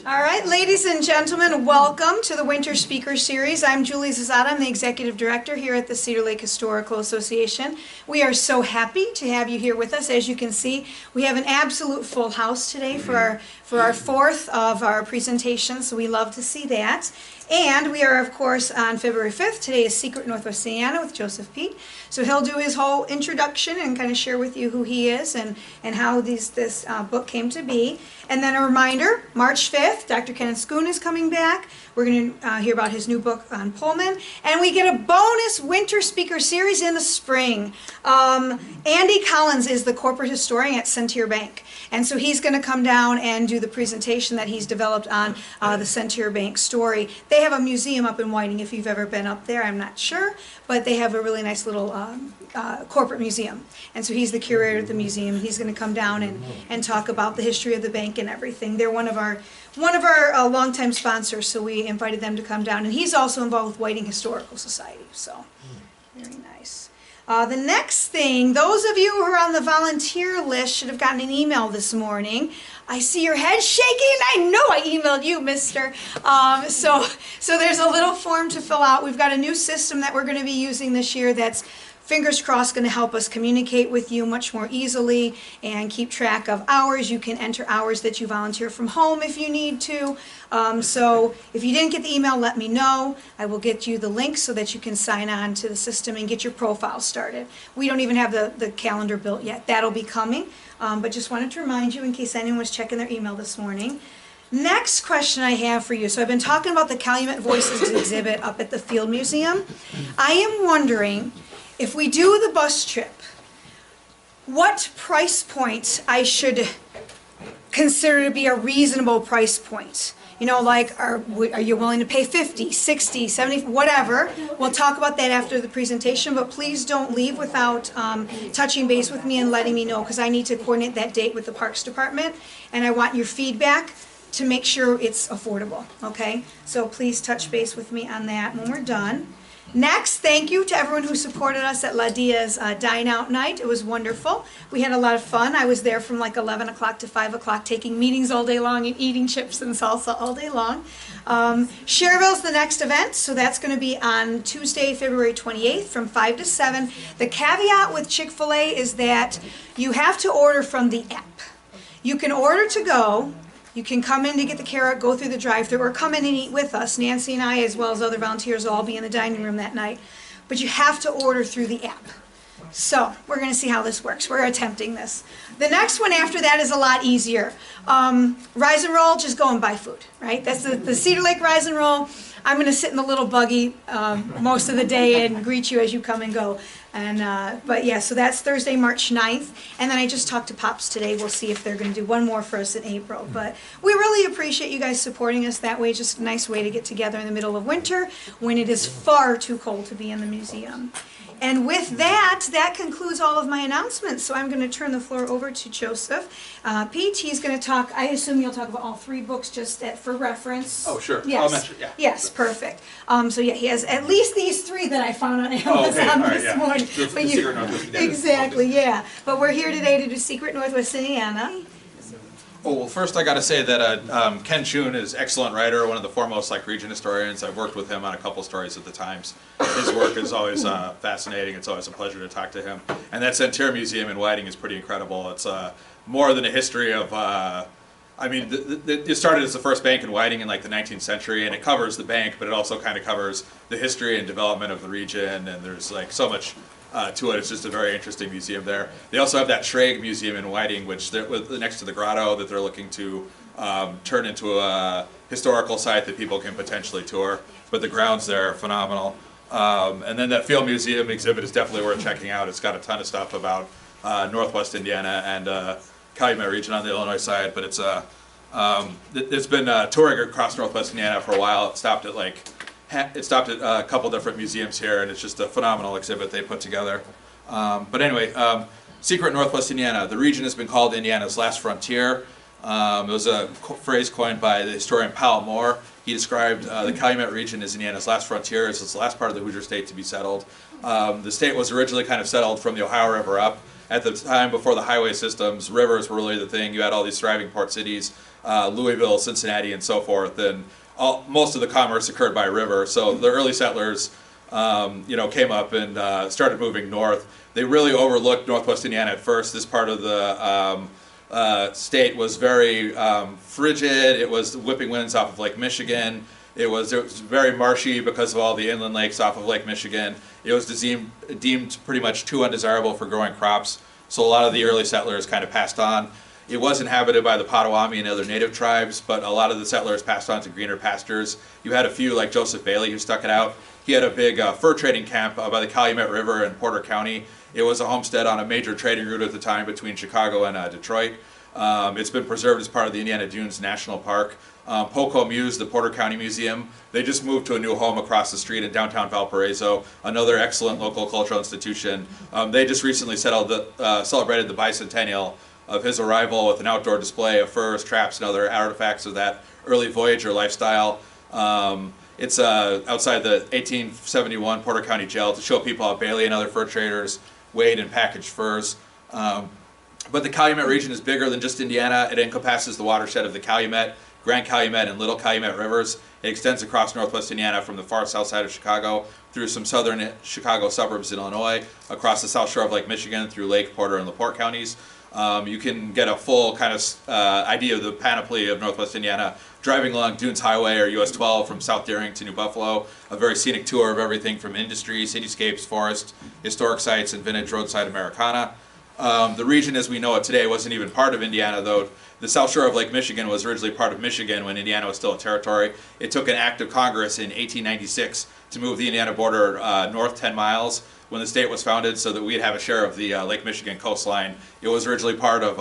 All right, ladies and gentlemen, welcome to the Winter Speaker Series. I'm Julie Zazada. I'm the Executive Director here at the Cedar Lake Historical Association. We are so happy to have you here with us. As you can see, we have an absolute full house today for our fourth of our presentations, so we love to see that. And we are, of course, on February 5th. Today is Secret Northwest Indiana with Joseph Pete. So he'll do his whole introduction and kind of share with you who he is and how this book came to be. And then a reminder, March 5th, Dr. Kenneth Schoon is coming back. We're going to hear about his new book on Pullman. And we get a bonus winter speaker series in the spring. Andy Collins is the corporate historian at Cedar Bank. And so he's going to come down and do the presentation that he's developed on the Cedar Bank story. They have a museum up in Whiting, if you've ever been up there, I'm not sure, but they have a really nice little corporate museum. And so he's the curator of the museum. He's going to come down and talk about the history of the bank and everything. They're one of our longtime sponsors, so we invited them to come down. And he's also involved with Whiting Historical Society, so very nice. The next thing, those of you who are on the volunteer list should have gotten an email this morning. I see your head shaking. I know I emailed you, mister. So there's a little form to fill out. We've got a new system that we're going to be using this year that's, fingers crossed, going to help us communicate with you much more easily and keep track of hours. You can enter hours that you volunteer from home if you need to. So if you didn't get the email, let me know. I will get you the link so that you can sign on to the system and get your profile started. We don't even have the calendar built yet. That'll be coming. But just wanted to remind you in case anyone was checking their email this morning. Next question I have for you. So I've been talking about the Calumet Voices exhibit up at the Field Museum. I am wondering, if we do the bus trip, what price point I should consider to be a reasonable price point? You know, like, are you willing to pay 50, 60, 70, whatever? We'll talk about that after the presentation, but please don't leave without touching base with me and letting me know, because I need to coordinate that date with the Parks Department, and I want your feedback to make sure it's affordable, okay? So please touch base with me on that when we're done. Next, thank you to everyone who supported us at La Dia's Dine Out Night. It was wonderful. We had a lot of fun. I was there from like 11 o'clock to 5 o'clock taking meetings all day long and eating chips and salsa all day long. Cherville's the next event, so that's going to be on Tuesday, February 28th from 5 to 7. The caveat with Chick-fil-A is that you have to order from the app. You can order to go. You can come in to get the carrot, go through the drive-thru, or come in and eat with us. Nancy and I, as well as other volunteers, will all be in the dining room that night. But you have to order through the app. So we're going to see how this works. We're attempting this. The next one after that is a lot easier. Rise and Roll, just go and buy food, right? That's the Cedar Lake Rise and Roll. I'm going to sit in the little buggy most of the day and greet you as you come and go. But yeah, so that's Thursday, March 9th. And then I just talked to Pops today. We'll see if they're going to do one more for us in April. But we really appreciate you guys supporting us that way. Just a nice way to get together in the middle of winter when it is far too cold to be in the museum. And with that, that concludes all of my announcements. So I'm going to turn the floor over to Joseph. Pete, he's going to talk, I assume you'll talk about all three books just for reference. Oh, sure. Yes. I'll mention, yeah. Yes, perfect. So yeah, he has at least these three that I found on Amazon this morning. The Secret Northwest Indiana. Exactly, yeah. But we're here today to do Secret Northwest Indiana. Oh, well, first I got to say that Ken Choon is an excellent writer, one of the foremost region historians. I've worked with him on a couple stories at the Times. His work is always fascinating. It's always a pleasure to talk to him. And that Cedar Museum in Whiting is pretty incredible. It's more than a history of, it started as the first bank in Whiting in like the 19th century, and it covers the bank, but it also kind of covers the history and development of the region, and there's like so much to it. It's just a very interesting museum there. They also have that Schrag Museum in Whiting, which next to the grotto, that they're looking to turn into a historical site that people can potentially tour. But the grounds there are phenomenal. And then that Field Museum exhibit is definitely worth checking out. It's got a ton of stuff about Northwest Indiana and Calumet region on the Illinois side. But it's been touring across Northwest Indiana for a while. It stopped at a couple different museums here, and it's just a phenomenal exhibit they put together. But anyway, Secret Northwest Indiana. The region has been called Indiana's last frontier. It was a phrase coined by the historian Powell Moore. He described the Calumet region as Indiana's last frontier. It's the last part of the Hoosier state to be settled. The state was originally kind of settled from the Ohio River up, at the time before the highway systems, rivers were really the thing. You had all these thriving port cities, Louisville, Cincinnati, and so forth, and most of the commerce occurred by river. So the early settlers, came up and started moving north. They really overlooked Northwest Indiana at first. This part of the state was very frigid. It was whipping winds off of Lake Michigan. It was very marshy because of all the inland lakes off of Lake Michigan. It was deemed pretty much too undesirable for growing crops. So a lot of the early settlers kind of passed on. It was inhabited by the Potawatomi and other native tribes, but a lot of the settlers passed on to greener pastures. You had a few like Joseph Bailey who stuck it out. He had a big fur trading camp by the Calumet River in Porter County. It was a homestead on a major trading route at the time between Chicago and Detroit. It's been preserved as part of the Indiana Dunes National Park. Poco Muse, the Porter County Museum, they just moved to a new home across the street in downtown Valparaiso, another excellent local cultural institution. They just recently celebrated the bicentennial of his arrival with an outdoor display of furs, traps, and other artifacts of that early voyager lifestyle. It's outside the 1871 Porter County Jail to show people how Bailey and other fur traders weighed and packaged furs. But the Calumet region is bigger than just Indiana. It encompasses the watershed of the Calumet, Grand Calumet, and Little Calumet rivers. It extends across northwest Indiana from the far south side of Chicago through some southern Chicago suburbs in Illinois, across the south shore of Lake Michigan through Lake, Porter, and LaPorte counties. You can get a full kind of idea of the panoply of northwest Indiana driving along Dunes Highway or US 12 from South Deering to New Buffalo. A very scenic tour of everything from industry, cityscapes, forest, historic sites, and vintage roadside Americana. The region as we know it today wasn't even part of Indiana, though. The south shore of Lake Michigan was originally part of Michigan when Indiana was still a territory. It took an act of Congress in 1896 to move the Indiana border north 10 miles when the state was founded so that we'd have a share of the Lake Michigan coastline. It was originally part of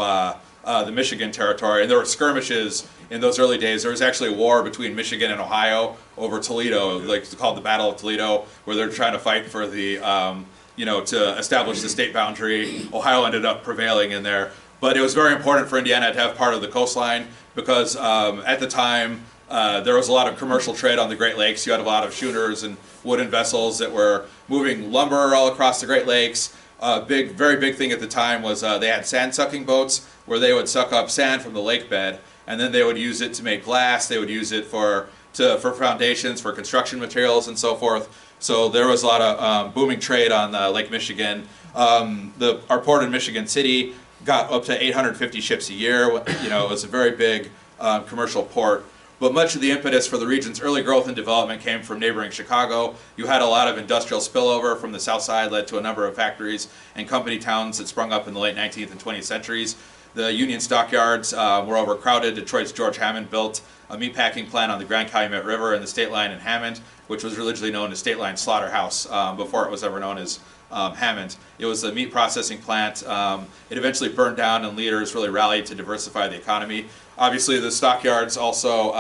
the Michigan territory, and there were skirmishes in those early days. There was actually a war between Michigan and Ohio over Toledo, like called the Battle of Toledo, where they're trying to fight for the to establish the state boundary. Ohio ended up prevailing in there. But it was very important for Indiana to have part of the coastline because at the time there was a lot of commercial trade on the Great Lakes. You had a lot of schooners and wooden vessels that were moving lumber all across the Great Lakes. Very big thing at the time was they had sand sucking boats where they would suck up sand from the lake bed and then they would use it to make glass. They would use it for foundations, for construction materials and so forth. So there was a lot of booming trade on Lake Michigan. Our port in Michigan City got up to 850 ships a year. It was a very big commercial port. But much of the impetus for the region's early growth and development came from neighboring Chicago. You had a lot of industrial spillover from the south side, led to a number of factories and company towns that sprung up in the late 19th and 20th centuries. The Union stockyards were overcrowded. Detroit's George Hammond built a meatpacking plant on the Grand Calumet River and the State Line in Hammond, which was originally known as State Line Slaughterhouse before it was ever known as Hammond. It was a meat processing plant. It eventually burned down and leaders really rallied to diversify the economy. Obviously the stockyards also,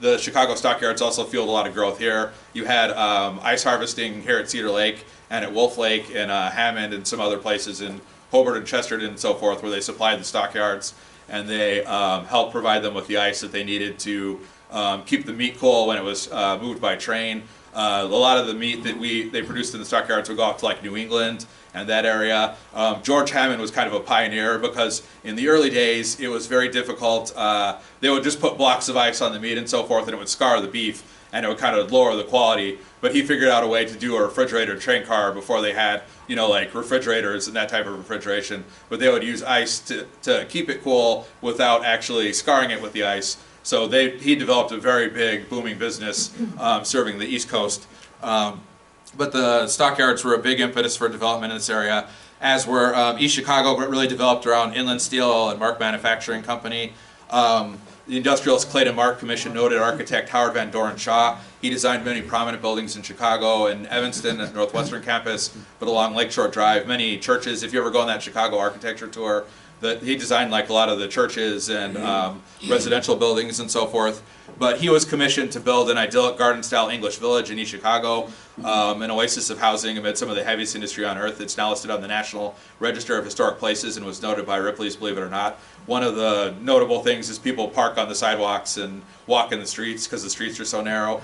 the Chicago stockyards also fueled a lot of growth here. You had ice harvesting here at Cedar Lake and at Wolf Lake and Hammond and some other places in Hobart and Chesterton and so forth where they supplied the stockyards and they helped provide them with the ice that they needed to keep the meat cool when it was moved by train. A lot of the meat that they produced in the stockyards would go out to like New England and that area. George Hammond was kind of a pioneer because in the early days it was very difficult. They would just put blocks of ice on the meat and so forth and it would scar the beef and it would kind of lower the quality. But he figured out a way to do a refrigerated train car before they had, like refrigerators and that type of refrigeration. But they would use ice to keep it cool without actually scarring it with the ice. So he developed a very big, booming business serving the East Coast. But the stockyards were a big impetus for development in this area, as were East Chicago, but really developed around Inland Steel and Mark Manufacturing Company. The industrialist Clayton Mark commissioned noted architect Howard Van Doren Shaw. He designed many prominent buildings in Chicago and Evanston at Northwestern Campus, but along Lakeshore Drive, many churches. If you ever go on that Chicago architecture tour, he designed like a lot of the churches and residential buildings and so forth. But he was commissioned to build an idyllic garden-style English village in East Chicago, an oasis of housing amid some of the heaviest industry on earth. It's now listed on the National Register of Historic Places and was noted by Ripley's, believe it or not. One of the notable things is people park on the sidewalks and walk in the streets because the streets are so narrow.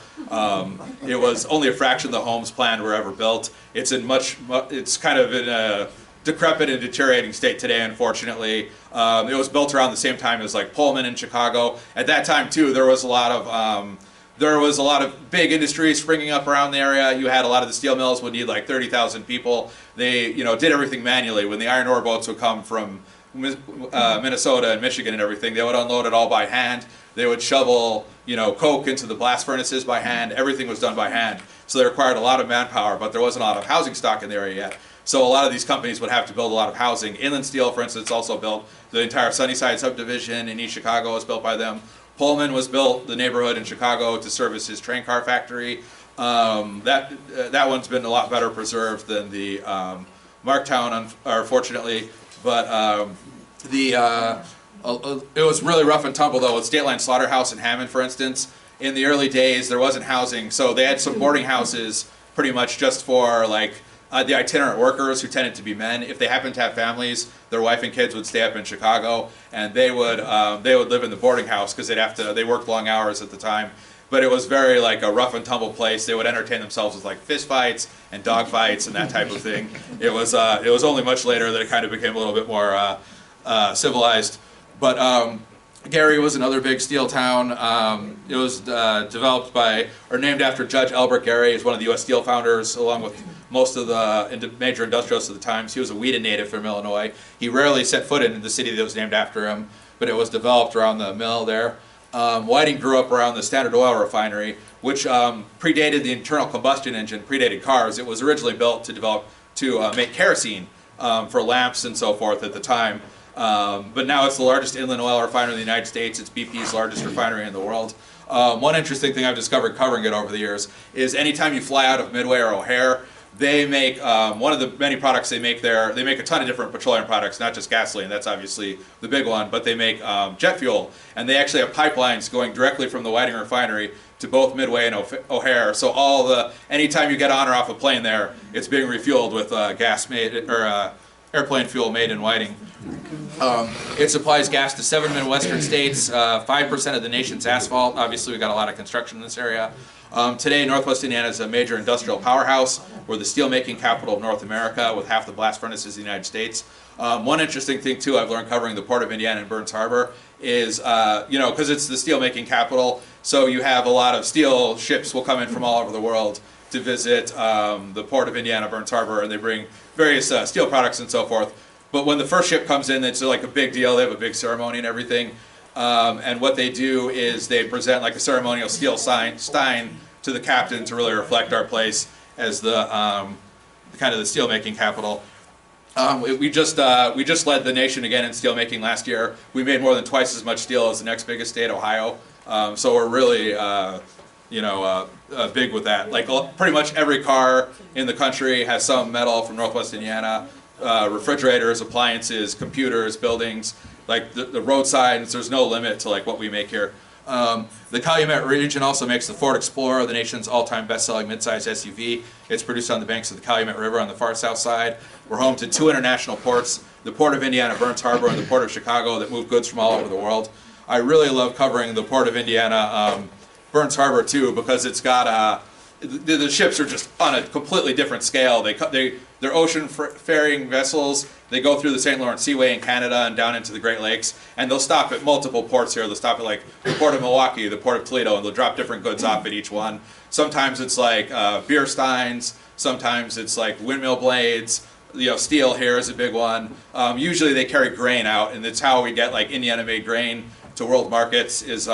It was only a fraction of the homes planned were ever built. It's kind of in a decrepit and deteriorating state today, unfortunately. It was built around the same time as like Pullman in Chicago. At that time too, there was a lot of big industries springing up around the area. You had a lot of the steel mills would need like 30,000 people. They, did everything manually. When the iron ore boats would come from Minnesota and Michigan and everything, they would unload it all by hand. They would shovel, coke into the blast furnaces by hand. Everything was done by hand. So they required a lot of manpower, but there wasn't a lot of housing stock in the area yet. So a lot of these companies would have to build a lot of housing. Inland Steel, for instance, also built the entire Sunnyside subdivision in East Chicago was built by them. Pullman was built, the neighborhood in Chicago, to service his train car factory. That one's been a lot better preserved than the Marktown, unfortunately. But it was really rough and tumble, though, with State Line Slaughterhouse in Hammond, for instance. In the early days, there wasn't housing, so they had some boarding houses pretty much just for like the itinerant workers who tended to be men. If they happened to have families, their wife and kids would stay up in Chicago, and they would live in the boarding house because they worked long hours at the time. But it was very like a rough and tumble place. They would entertain themselves with like fist fights and dog fights and that type of thing. It was only much later that it kind of became a little bit more civilized. But Gary was another big steel town. It was developed by, or named after Judge Albert Gary. He's one of the U.S. Steel founders, along with most of the major industrialists of the times. He was a Wheaton native from Illinois. He rarely set foot in the city that was named after him, but it was developed around the mill there. Whiting grew up around the Standard Oil refinery, which predated the internal combustion engine, predated cars. It was originally built to make kerosene for lamps and so forth at the time. But now it's the largest inland oil refinery in the United States. It's BP's largest refinery in the world. One interesting thing I've discovered covering it over the years is anytime you fly out of Midway or O'Hare, they make, one of the many products they make there, they make a ton of different petroleum products, not just gasoline, that's obviously the big one, but they make jet fuel. And they actually have pipelines going directly from the Whiting refinery to both Midway and O'Hare. So anytime you get on or off a plane there, it's being refueled with airplane fuel made in Whiting. It supplies gas to 7 Midwestern states, 5% of the nation's asphalt. Obviously, we've got a lot of construction in this area. Today, Northwest Indiana is a major industrial powerhouse. We're the steelmaking capital of North America with half the blast furnaces in the United States. One interesting thing, too, I've learned covering the Port of Indiana and Burns Harbor is, because it's the steelmaking capital, so you have a lot of steel ships will come in from all over the world to visit the Port of Indiana, Burns Harbor, and they bring various steel products and so forth. But when the first ship comes in, it's like a big deal. They have a big ceremony and everything. And what they do is they present like a ceremonial steel stein to the captain to really reflect our place as the kind of the steelmaking capital. We just led the nation again in steelmaking last year. We made more than twice as much steel as the next biggest state, Ohio. So we're really big with that. Like pretty much every car in the country has some metal from Northwest Indiana. Refrigerators, appliances, computers, buildings, like the road signs. There's no limit to like what we make here. The Calumet region also makes the Ford Explorer, the nation's all-time best-selling midsize SUV. It's produced on the banks of the Calumet River on the far south side. We're home to 2 international ports, the Port of Indiana, Burns Harbor, and the Port of Chicago that move goods from all over the world. I really love covering the Port of Indiana, Burns Harbor too, because it's got the ships are just on a completely different scale. They're ocean ferrying vessels. They go through the St. Lawrence Seaway in Canada and down into the Great Lakes, and they'll stop at multiple ports here. They'll stop at like the Port of Milwaukee, the Port of Toledo, and they'll drop different goods off at each one. Sometimes it's like beer steins. Sometimes it's like windmill blades. Steel here is a big one. Usually they carry grain out, and that's how we get like Indiana-made grain to world markets. Is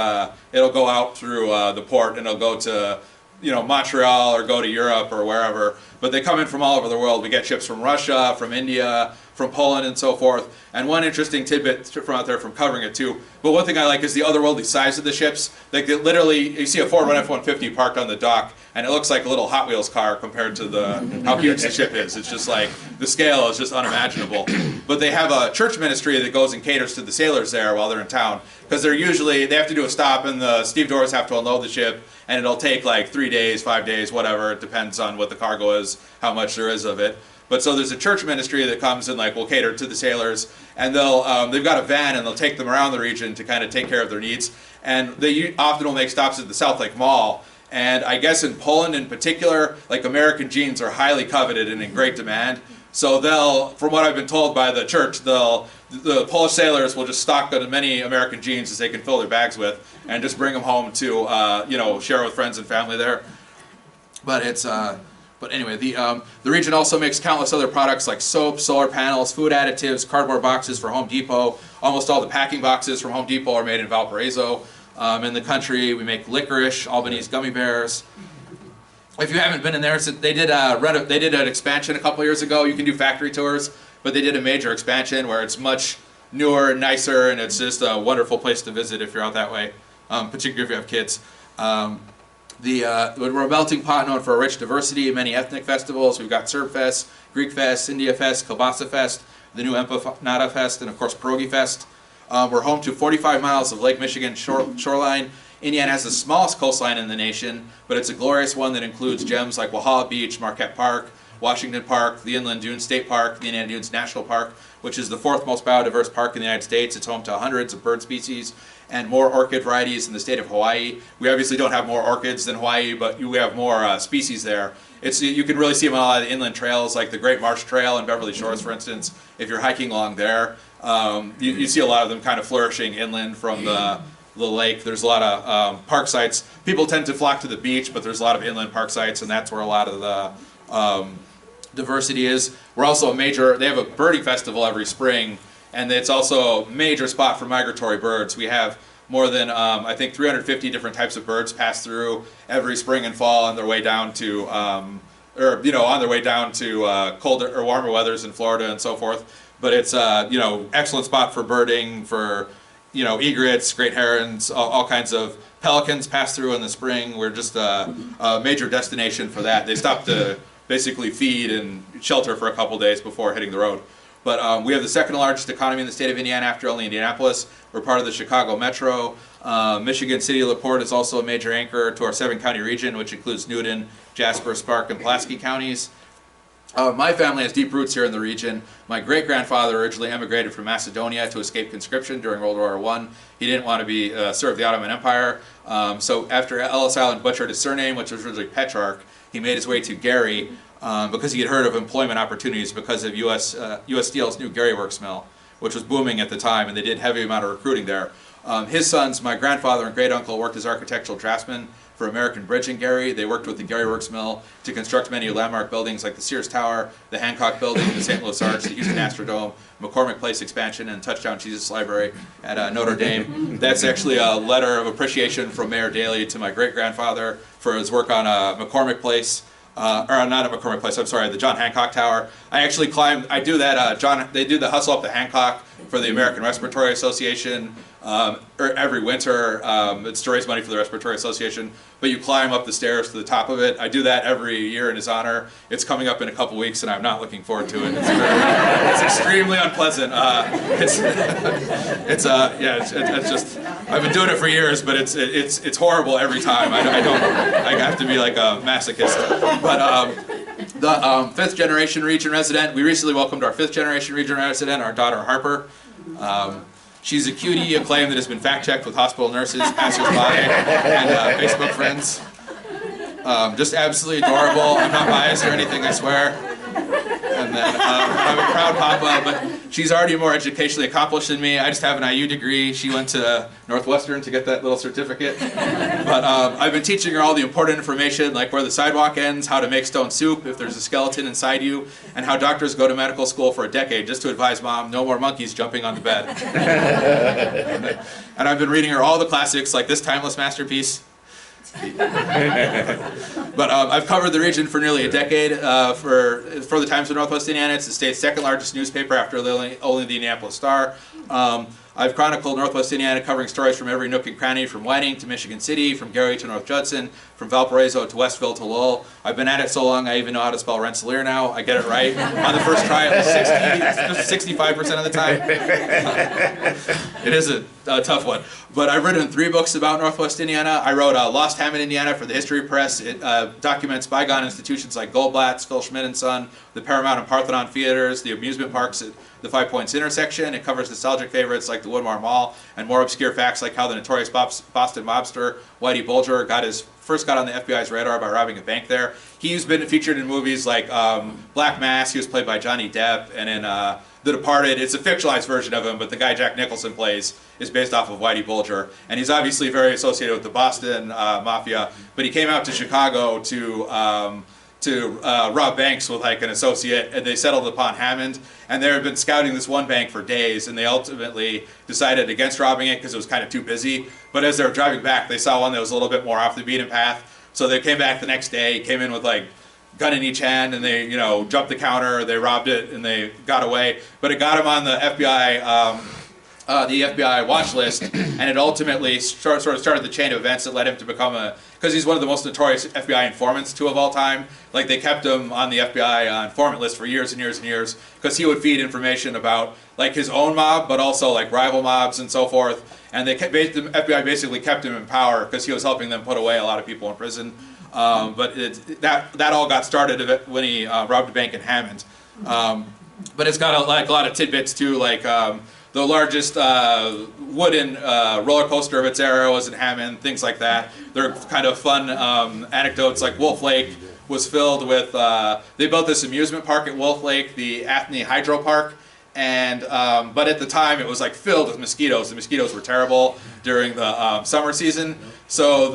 it'll go out through the port and it'll go to Montreal or go to Europe or wherever. But they come in from all over the world. We get ships from Russia, from India, from Poland, and so forth. And one interesting tidbit from out there from covering it too. But one thing I like is the otherworldly size of the ships. Like literally, you see a Ford F-150 parked on the dock, and it looks like a little Hot Wheels car compared to how huge the ship is. It's just like the scale is just unimaginable. But they have a church ministry that goes and caters to the sailors there while they're in town, because they have to do a stop, and the stevedores have to unload the ship, and it'll take like 3 days, 5 days, whatever. It depends on what the cargo is, how much there is of it. But so there's a church ministry that comes and like will cater to the sailors, and they've got a van and they'll take them around the region to kind of take care of their needs. And they often will make stops at the South Lake Mall. And I guess in Poland in particular, like American jeans are highly coveted and in great demand. So they'll, from what I've been told by the church, the Polish sailors will just stock as many American jeans as they can fill their bags with, and just bring them home to share with friends and family there. But anyway, the region also makes countless other products like soap, solar panels, food additives, cardboard boxes for Home Depot. Almost all the packing boxes from Home Depot are made in Valparaiso. In the country, we make licorice, Albanese gummy bears. If you haven't been in there, they did an expansion a couple years ago. You can do factory tours, but they did a major expansion where it's much newer and nicer, and it's just a wonderful place to visit if you're out that way, particularly if you have kids. We're a melting pot known for a rich diversity, many ethnic festivals. We've got Serb Fest, Greek Fest, India Fest, Kielbasa Fest, the new Empanada Fest, and of course Pierogi Fest. We're home to 45 miles of Lake Michigan shoreline. Indiana has the smallest coastline in the nation, but it's a glorious one that includes gems like Walhalla Beach, Marquette Park, Washington Park, the Inland Dunes State Park, the Indiana Dunes National Park, which is the 4th most biodiverse park in the United States. It's home to hundreds of bird species and more orchid varieties in the state of Hawaii. We obviously don't have more orchids than Hawaii, but we have more species there. You can really see them on a lot of the inland trails, like the Great Marsh Trail in Beverly Shores, for instance. If you're hiking along there, you see a lot of them kind of flourishing inland from the lake. There's a lot of park sites. People tend to flock to the beach, but there's a lot of inland park sites, and that's where a lot of the diversity is. We're also they have a birding festival every spring, and it's also a major spot for migratory birds. We have more than, I think, 350 different types of birds pass through every spring and fall on their way down to, colder or warmer weathers in Florida and so forth. But it's, excellent spot for birding, for egrets, great herons, all kinds of pelicans pass through in the spring. We're just a major destination for that. They stop to basically feed and shelter for a couple days before hitting the road. But we have the second largest economy in the state of Indiana after only Indianapolis. We're part of the Chicago Metro. Michigan City LaPorte is also a major anchor to our 7-county region, which includes Newton, Jasper, Spark, and Pulaski counties. My family has deep roots here in the region. My great-grandfather originally emigrated from Macedonia to escape conscription during World War I. He didn't want to serve the Ottoman Empire. So after Ellis Island butchered his surname, which was originally Petrarch, he made his way to Gary because he had heard of employment opportunities because of U.S. Steel's new Gary Works mill, which was booming at the time, and they did a heavy amount of recruiting there. His sons, my grandfather and great-uncle, worked as architectural draftsmen for American Bridge in Gary. They worked with the Gary Works Mill to construct many landmark buildings like the Sears Tower, the Hancock Building, the St. Louis Arch, the Houston Astrodome, McCormick Place expansion, and Touchdown Jesus Library at Notre Dame. That's actually a letter of appreciation from Mayor Daley to my great-grandfather for his work on McCormick Place. Or not at McCormick Place, I'm sorry, the John Hancock Tower. I actually climbed, I do that, they do the Hustle Up the Hancock for the American Respiratory Association every winter. It's to raise money for the Respiratory Association, but you climb up the stairs to the top of it. I do that every year in his honor. It's coming up in a couple weeks, and I'm not looking forward to it. It's extremely unpleasant. It's just, I've been doing it for years, but it's horrible every time. I have to be like a masochist. But the 5th generation region resident, we recently welcomed our 5th generation region resident, our daughter Harper. She's a cutie, a claim that has been fact-checked with hospital nurses, passers-by, and Facebook friends. Just absolutely adorable. I'm not biased or anything, I swear. And then I'm a proud papa, but she's already more educationally accomplished than me. I just have an IU degree. She went to Northwestern to get that little certificate. But I've been teaching her all the important information, like where the sidewalk ends, how to make stone soup if there's a skeleton inside you, and how doctors go to medical school for a decade just to advise mom, no more monkeys jumping on the bed. And I've been reading her all the classics, like this timeless masterpiece. But I've covered the region for nearly a decade for the Times of Northwest Indiana. It's the state's 2nd largest newspaper after only the Indianapolis Star. I've chronicled Northwest Indiana, covering stories from every nook and cranny, from Whiting to Michigan City, from Gary to North Judson, from Valparaiso to Westville to Lowell. I've been at it so long I even know how to spell Rensselaer now. I get it right on the first try, 65% of the time. It is a tough one. But I've written 3 books about Northwest Indiana. I wrote Lost Hammond, Indiana for the History Press. It documents bygone institutions like Goldblatt's, Phil Schmidt and Son, the Paramount and Parthenon theaters, the amusement parks at the Five Points intersection. It covers nostalgic favorites like the Woodmore Mall and more obscure facts like how the notorious Boston mobster Whitey Bulger first got on the FBI's radar by robbing a bank there. He's been featured in movies like Black Mass. He was played by Johnny Depp, and in The Departed, it's a fictionalized version of him, but the guy Jack Nicholson plays is based off of Whitey Bulger, and he's obviously very associated with the Boston Mafia. But he came out to Chicago to rob banks with like an associate, and they settled upon Hammond. And they had been scouting this one bank for days, and they ultimately decided against robbing it because it was kind of too busy. But as they were driving back, they saw one that was a little bit more off the beaten path. So they came back the next day, came in with like gun in each hand, and they, jumped the counter, they robbed it, and they got away. But it got him on the FBI watch list, and it ultimately sort of started the chain of events that led him to become because he's one of the most notorious FBI informants too of all time. Like they kept him on the FBI informant list for years and years and years because he would feed information about like his own mob, but also like rival mobs and so forth. And the FBI basically kept him in power because he was helping them put away a lot of people in prison. But that all got started when he robbed a bank in Hammond. But it's got a lot of tidbits too, like the largest wooden roller coaster of its era was in Hammond, things like that. They're kind of fun anecdotes, like Wolf Lake was filled with, they built this amusement park at Wolf Lake, the Athene Hydro Park, and but at the time it was like filled with mosquitoes. The mosquitoes were terrible during the summer season. So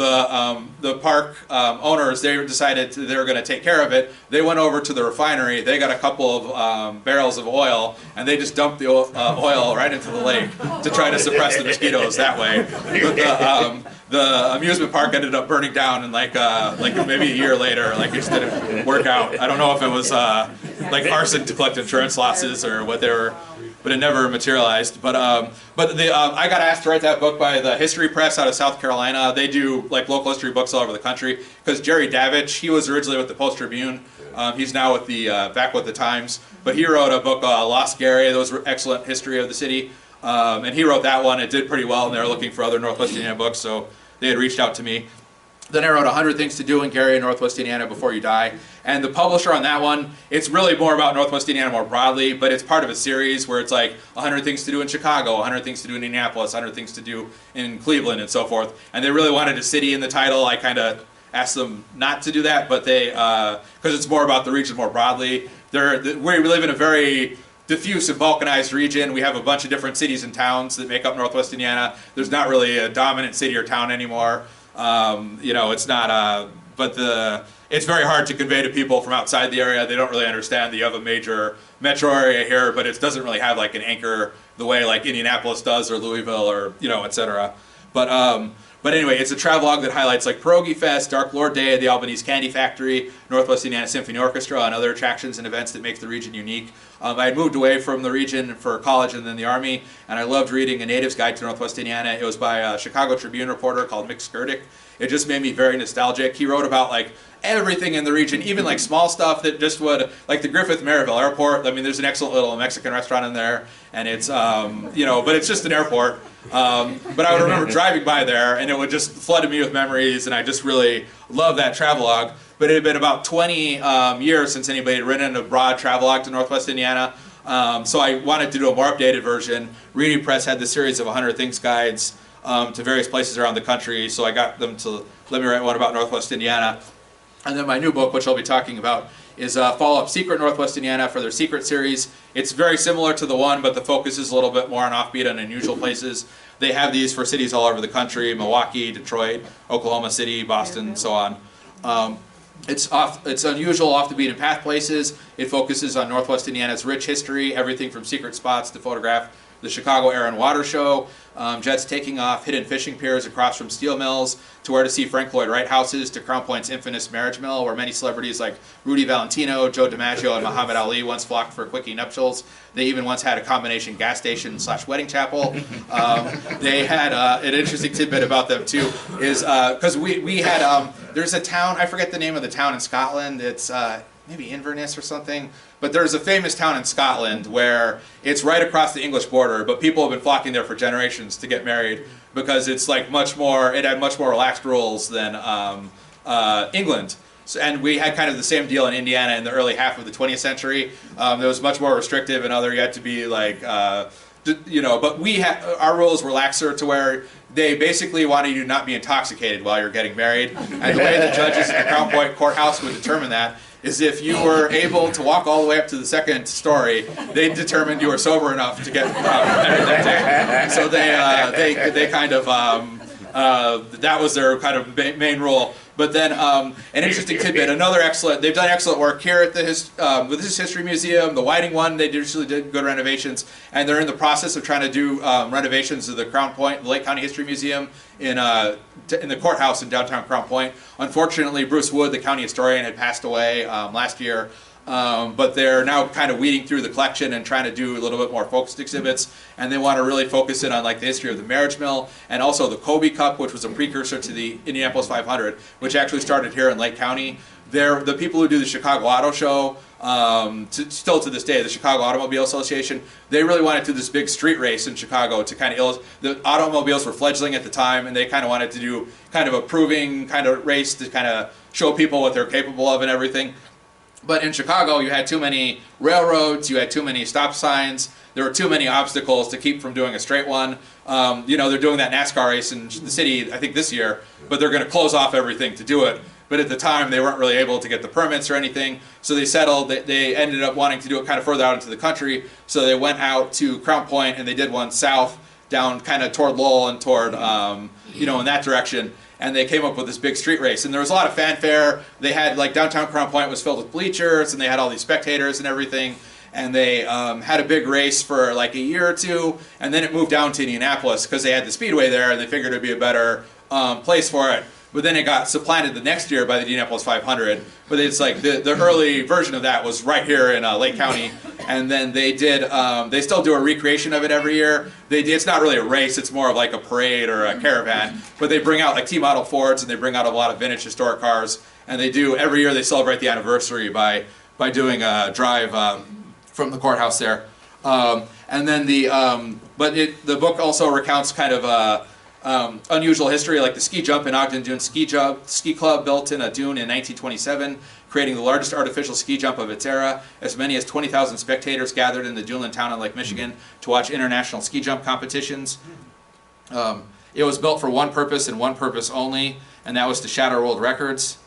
the park owners, they decided they were going to take care of it. They went over to the refinery. They got a couple of barrels of oil, and they just dumped the oil right into the lake to try to suppress the mosquitoes that way. But the amusement park ended up burning down, and like maybe a year later, like it just didn't work out. I don't know if it was like arson to collect insurance losses or what they were. But it never materialized. But I got asked to write that book by the History Press out of South Carolina. They do like local history books all over the country. Because Jerry Davich, he was originally with the Post Tribune. He's now with back with the Times. But he wrote a book, Lost Gary. Those were excellent history of the city. And he wrote that one. It did pretty well, and they were looking for other Northwest Indiana books, so they had reached out to me. Then I wrote 100 Things to Do in Gary and Northwest Indiana Before You Die. And the publisher on that one, it's really more about Northwest Indiana more broadly, but it's part of a series where it's like 100 Things to Do in Chicago, 100 Things to Do in Indianapolis, 100 Things to Do in Cleveland, and so forth. And they really wanted a city in the title. I kind of asked them not to do that, but they, because it's more about the region more broadly. We live in a very diffuse and balkanized region. We have a bunch of different cities and towns that make up Northwest Indiana. There's not really a dominant city or town anymore. It's not, it's very hard to convey to people from outside the area. They don't really understand that you have a major metro area here, but it doesn't really have like an anchor the way like Indianapolis does or Louisville or, et cetera. But anyway, it's a travelogue that highlights like Pierogi Fest, Dark Lord Day, the Albanese Candy Factory, Northwest Indiana Symphony Orchestra, and other attractions and events that make the region unique. I had moved away from the region for college and then the Army, and I loved reading A Native's Guide to Northwest Indiana. It was by a Chicago Tribune reporter called Mick Skirdick. It just made me very nostalgic. He wrote about like everything in the region, even like small stuff that just would, like the Griffith-Maryville Airport. I mean, there's an excellent little Mexican restaurant in there, and it's, but it's just an airport. But I would remember driving by there, and it would just flood me with memories, and I just really love that travelogue. But it had been about 20 years since anybody had written a broad travelogue to Northwest Indiana. So I wanted to do a more updated version. Reading Press had this series of 100 Things guides to various places around the country, so I got them to let me write one about Northwest Indiana. And then my new book, which I'll be talking about, is follow-up Secret Northwest Indiana for their Secret series. It's very similar to the one, but the focus is a little bit more on offbeat and unusual places. They have these for cities all over the country: Milwaukee, Detroit, Oklahoma City, Boston, so on. It's unusual, off the beaten path places. It focuses on Northwest Indiana's rich history, everything from secret spots to photograph the Chicago Air and Water Show, jets taking off hidden fishing piers across from steel mills, to where to see Frank Lloyd Wright houses, to Crown Point's infamous marriage mill, where many celebrities like Rudy Valentino, Joe DiMaggio, and Muhammad Ali once flocked for quickie nuptials. They even once had a combination gas station / wedding chapel. They had an interesting tidbit about them too, is because we had, there's a town, I forget the name of the town in Scotland, it's maybe Inverness or something, but there's a famous town in Scotland where it's right across the English border, but people have been flocking there for generations to get married because it's like it had much more relaxed rules than England. So, and we had kind of the same deal in Indiana in the early half of the 20th century. It was much more restrictive, and you had to be like, but our rules were laxer to where they basically wanted you to not be intoxicated while you're getting married. And the way the judges at the Crown Point Courthouse would determine that is if you were able to walk all the way up to the second story, they determined you were sober enough to get married that day. So they kind of, that was their kind of main rule. But then an interesting tidbit, they've done excellent work here at the with this History Museum, the Whiting one, they usually did good renovations, and they're in the process of trying to do renovations of the Crown Point, the Lake County History Museum in the courthouse in downtown Crown Point. Unfortunately, Bruce Wood, the county historian, had passed away last year. But they're now kind of weeding through the collection and trying to do a little bit more focused exhibits, and they want to really focus in on like the history of the marriage mill and also the Kobe Cup, which was a precursor to the Indianapolis 500, which actually started here in Lake County. They're the people who do the Chicago Auto Show, still to this day, the Chicago Automobile Association. They really wanted to do this big street race in Chicago to kind of the automobiles were fledgling at the time, and they kind of wanted to do kind of a proving kind of race to kind of show people what they're capable of and everything. But in Chicago, you had too many railroads, you had too many stop signs, there were too many obstacles to keep from doing a straight one. They're doing that NASCAR race in the city, I think this year, but they're going to close off everything to do it. But at the time, they weren't really able to get the permits or anything, so they settled. They ended up wanting to do it kind of further out into the country, so they went out to Crown Point, and they did one south, down kind of toward Lowell and toward, in that direction. And they came up with this big street race, and there was a lot of fanfare. They had, like, downtown Crown Point was filled with bleachers, and they had all these spectators and everything, and they had a big race for like a year or two, and then it moved down to Indianapolis because they had the Speedway there, and they figured it'd be a better place for it. But then it got supplanted the next year by the Indianapolis 500. But it's like the early version of that was right here in Lake County. And then they still do a recreation of it every year. It's not really a race, it's more of like a parade or a caravan. But they bring out like T-model Fords, and they bring out a lot of vintage historic cars. And every year they celebrate the anniversary by doing a drive from the courthouse there. And then the book also recounts kind of unusual history, like the ski jump in Ogden Dune Ski Club built in a dune in 1927, creating the largest artificial ski jump of its era. As many as 20,000 spectators gathered in the duneland town of Lake Michigan to watch international ski jump competitions. It was built for one purpose and one purpose only, and that was to shatter world records.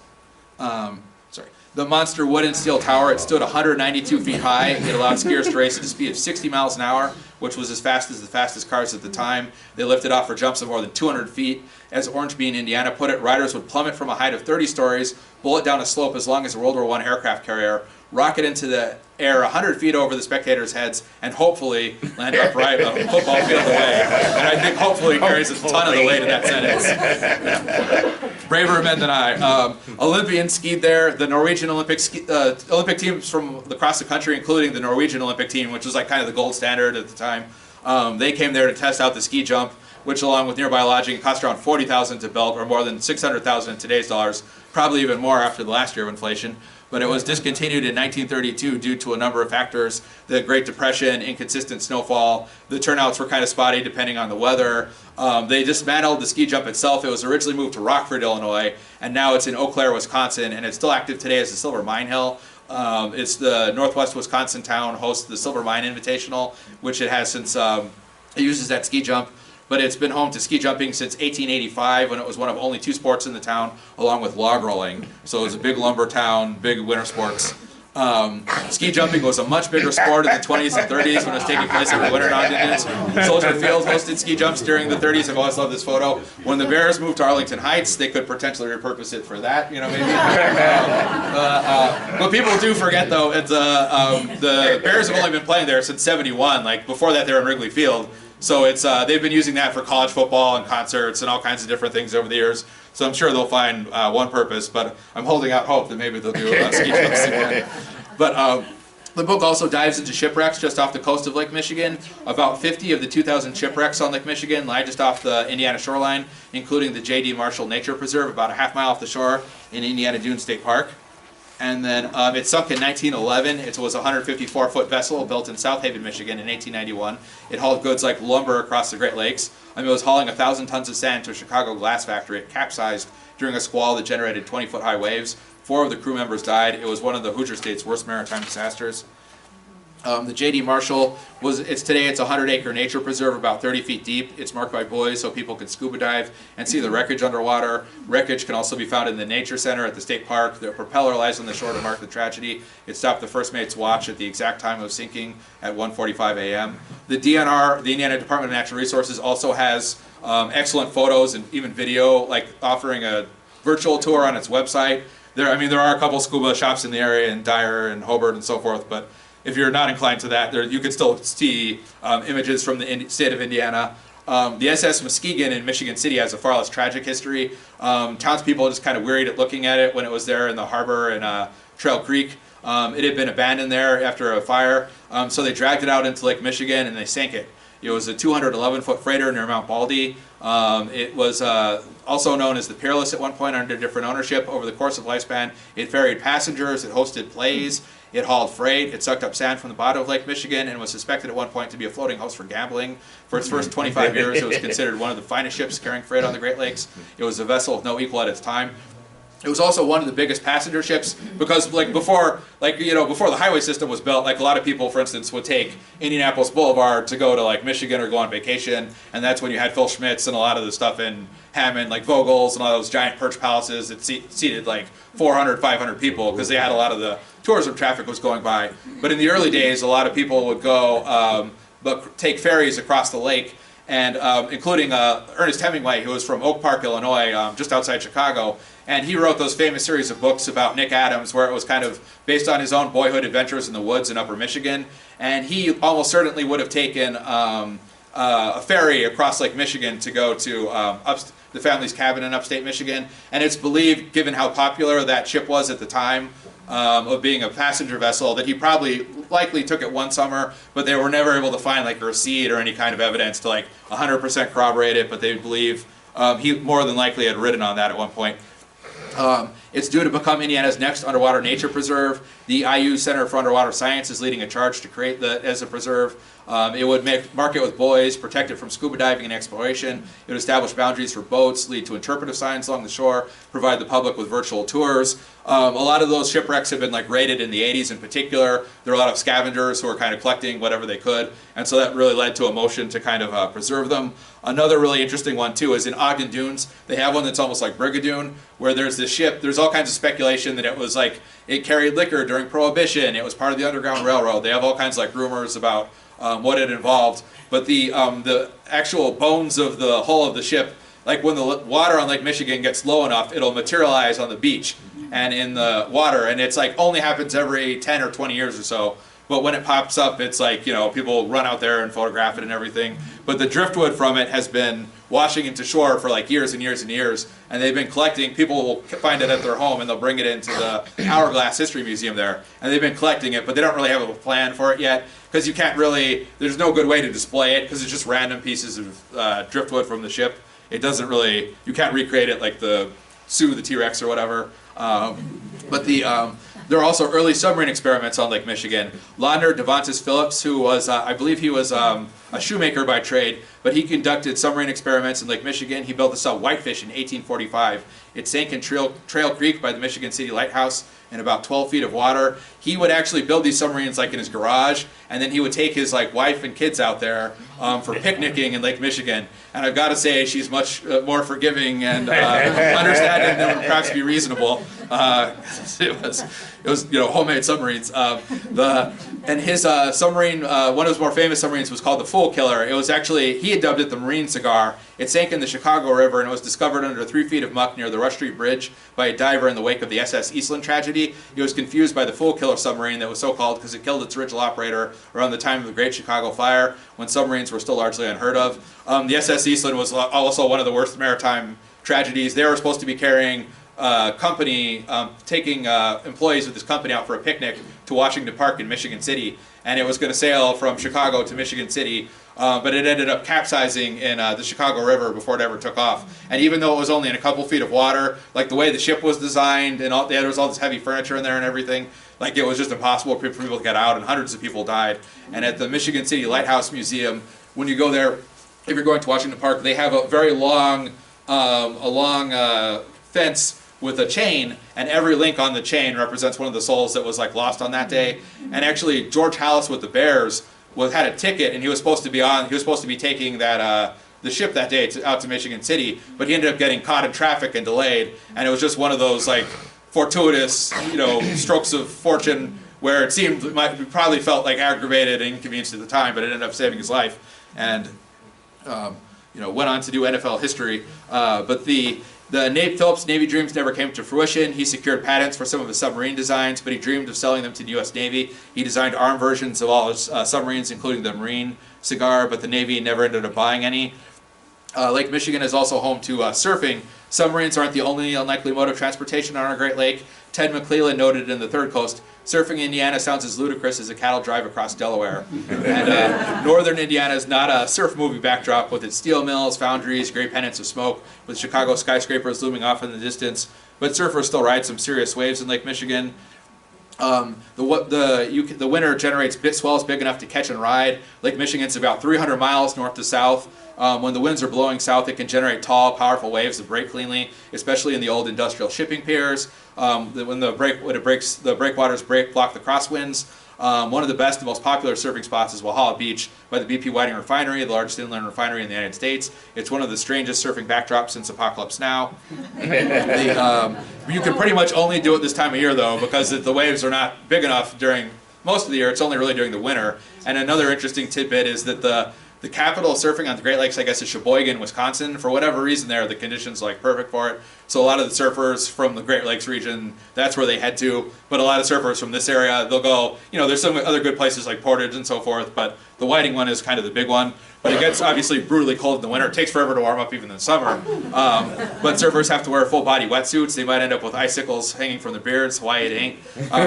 The monster wood and steel tower, it stood 192 feet high. It allowed skiers to race at a speed of 60 miles an hour, which was as fast as the fastest cars at the time. They lifted off for jumps of more than 200 feet. As Orange Bean, Indiana put it, riders would plummet from a height of 30 stories, bullet down a slope as long as a World War I aircraft carrier, rocket into the air 100 feet over the spectators' heads, and hopefully land upright a football field away. And I think hopefully carries a ton of the weight in that sentence. Braver men than I. Olympians skied there. The Norwegian Olympic teams from across the country, including the Norwegian Olympic team, which was like kind of the gold standard at the time, they came there to test out the ski jump, which along with nearby lodging cost around $40,000 to build, or more than $600,000 in today's dollars, probably even more after the last year of inflation. But it was discontinued in 1932 due to a number of factors: the Great Depression, inconsistent snowfall, the turnouts were kind of spotty depending on the weather. They dismantled the ski jump itself. It was originally moved to Rockford, Illinois, and now it's in Eau Claire, Wisconsin, and it's still active today as the Silver Mine Hill. It's the Northwest Wisconsin town hosts the Silver Mine Invitational, which it has since, it uses that ski jump. But it's been home to ski jumping since 1885, when it was one of only two sports in the town, along with log rolling. So it was a big lumber town, big winter sports. Ski jumping was a much bigger sport in the 20s and 30s when it was taking place every winter in Ogden. Soldier Field hosted ski jumps during the 30s. I've always loved this photo. When the Bears moved to Arlington Heights, they could potentially repurpose it for that, maybe. But people do forget, though, the Bears have only been playing there since '71. Like, before that, they were in Wrigley Field. So they've been using that for college football and concerts and all kinds of different things over the years. So I'm sure they'll find one purpose, but I'm holding out hope that maybe they'll do ski jumps again. But the book also dives into shipwrecks just off the coast of Lake Michigan. About 50 of the 2,000 shipwrecks on Lake Michigan lie just off the Indiana shoreline, including the J.D. Marshall Nature Preserve, about a half mile off the shore in Indiana Dunes State Park. And then it sunk in 1911. It was a 154-foot vessel built in South Haven, Michigan in 1891. It hauled goods like lumber across the Great Lakes. It was hauling 1,000 tons of sand to a Chicago glass factory. It capsized during a squall that generated 20-foot high waves. 4 of the crew members died. It was one of the Hoosier State's worst maritime disasters. The J.D. Marshall today it's a 100-acre nature preserve about 30 feet deep. It's marked by buoys so people can scuba dive and see the wreckage underwater. Wreckage can also be found in the Nature Center at the state park. The propeller lies on the shore to mark the tragedy. It stopped the first mate's watch at the exact time of sinking at 1:45 a.m. The DNR, the Indiana Department of Natural Resources, also has excellent photos and even video, like offering a virtual tour on its website. There are a couple scuba shops in the area in Dyer and Hobart and so forth, but if you're not inclined to that, you can still see images from the state of Indiana. The SS Muskegon in Michigan City has a far less tragic history. Townspeople just kind of wearied at looking at it when it was there in the harbor in Trail Creek. It had been abandoned there after a fire, so they dragged it out into Lake Michigan and they sank it. It was a 211-foot freighter near Mount Baldy. It was also known as the Peerless at one point under different ownership. Over the course of lifespan, it ferried passengers, it hosted plays, it hauled freight, it sucked up sand from the bottom of Lake Michigan, and was suspected at one point to be a floating house for gambling. For its first 25 years, it was considered one of the finest ships carrying freight on the Great Lakes. It was a vessel with no equal at its time. It was also one of the biggest passenger ships because, before the highway system was built, a lot of people, for instance, would take Indianapolis Boulevard to go to Michigan or go on vacation, and that's when you had Phil Schmitz and a lot of the stuff in Hammond, like Vogel's and all those giant perch palaces that seated 400, 500 people because they had a lot of the tourism traffic was going by. But in the early days, a lot of people would go take ferries across the lake, and including Ernest Hemingway, who was from Oak Park, Illinois, just outside Chicago. And he wrote those famous series of books about Nick Adams, where it was kind of based on his own boyhood adventures in the woods in Upper Michigan. And he almost certainly would have taken a ferry across Lake Michigan to go to the family's cabin in upstate Michigan. And it's believed, given how popular that ship was at the time of being a passenger vessel, that he likely took it one summer, but they were never able to find a receipt or any kind of evidence to 100% corroborate it. But they believe he more than likely had ridden on that at one point. It's due to become Indiana's next underwater nature preserve. The IU Center for Underwater Science is leading a charge to create as a preserve. It would mark it with buoys, protect it from scuba diving and exploration. It would establish boundaries for boats, lead to interpretive signs along the shore, provide the public with virtual tours. A lot of those shipwrecks have been raided in the 80s in particular. There are a lot of scavengers who are kind of collecting whatever they could, and so that really led to a motion to kind of preserve them. Another really interesting one too is in Ogden Dunes. They have one that's almost like Brigadoon, where there's this ship. There's all kinds of speculation that it was it carried liquor during Prohibition. It was part of the Underground Railroad. They have all kinds of rumors about what it involved. But the actual bones of the hull of the ship, when the water on Lake Michigan gets low enough, it'll materialize on the beach and in the water, and it's only happens every 10 or 20 years or so. But when it pops up, it's people run out there and photograph it and everything. But the driftwood from it has been washing into shore for years and years and years, and they've been collecting. People will find it at their home and they'll bring it into the Hourglass History Museum there, and they've been collecting it, but they don't really have a plan for it yet because you can't really. There's no good way to display it because it's just random pieces of driftwood from the ship. It doesn't really. You can't recreate it like the Sue the T-Rex or whatever. There are also early submarine experiments on Lake Michigan. Laudner Devontis Phillips, who was, I believe he was a shoemaker by trade, but he conducted submarine experiments in Lake Michigan. He built the sub Whitefish in 1845. It sank in Trail Creek by the Michigan City Lighthouse in about 12 feet of water. He would actually build these submarines in his garage, and then he would take his wife and kids out there for picnicking in Lake Michigan. And I've got to say, she's much more forgiving and understanding than would perhaps be reasonable. It was homemade submarines. And his submarine, one of his more famous submarines, was called the Fool Killer. It was actually, he had dubbed it the Marine Cigar. It sank in the Chicago River and it was discovered under 3 feet of muck near the Rush Street Bridge by a diver in the wake of the SS Eastland tragedy. It was confused by the Fool Killer submarine that was so called because it killed its original operator around the time of the Great Chicago Fire, when submarines were still largely unheard of. The SS Eastland was also one of the worst maritime tragedies. They were supposed to be carrying taking employees of this company out for a picnic to Washington Park in Michigan City, and it was going to sail from Chicago to Michigan City, but it ended up capsizing in the Chicago River before it ever took off. And even though it was only in a couple feet of water, the way the ship was designed and there was all this heavy furniture in there and everything, it was just impossible for people to get out, and hundreds of people died. And at the Michigan City Lighthouse Museum, when you go there, if you're going to Washington Park, they have a very long fence with a chain, and every link on the chain represents one of the souls that was like lost on that day. And actually, George Hallis with the Bears had a ticket, and he was supposed to be taking that the ship that day out to Michigan City, but he ended up getting caught in traffic and delayed. And it was just one of those like fortuitous, strokes of fortune where it seemed probably felt like aggravated and inconvenienced at the time, but it ended up saving his life. And went on to do NFL history. But the Phillips Navy dreams never came to fruition. He secured patents for some of his submarine designs, but he dreamed of selling them to the U.S. Navy. He designed armed versions of all his submarines, including the Marine Cigar, but the Navy never ended up buying any. Lake Michigan is also home to surfing. Submarines aren't the only unlikely mode of transportation on our Great Lake. Ted McClellan noted in the Third Coast, surfing in Indiana sounds as ludicrous as a cattle drive across Delaware. And northern Indiana is not a surf movie backdrop with its steel mills, foundries, great pennants of smoke, with Chicago skyscrapers looming off in the distance. But surfers still ride some serious waves in Lake Michigan. The winter generates swells big enough to catch and ride. Lake Michigan's about 300 miles north to south. When the winds are blowing south, it can generate tall, powerful waves that break cleanly, especially in the old industrial shipping piers. When the breakwaters block the crosswinds. One of the best and most popular surfing spots is Walhalla Beach by the BP Whiting Refinery, the largest inland refinery in the United States. It's one of the strangest surfing backdrops since Apocalypse Now. You can pretty much only do it this time of year, though, because the waves are not big enough during most of the year. It's only really during the winter. And another interesting tidbit is that the capital of surfing on the Great Lakes, I guess, is Sheboygan, Wisconsin. For whatever reason there, the conditions like perfect for it. So a lot of the surfers from the Great Lakes region, that's where they head to. But a lot of surfers from this area, they'll go, there's some other good places like Portage and so forth, but the Whiting one is kind of the big one. But it gets obviously brutally cold in the winter. It takes forever to warm up even in the summer. But surfers have to wear full body wetsuits. They might end up with icicles hanging from their beards. Hawaii it ain't.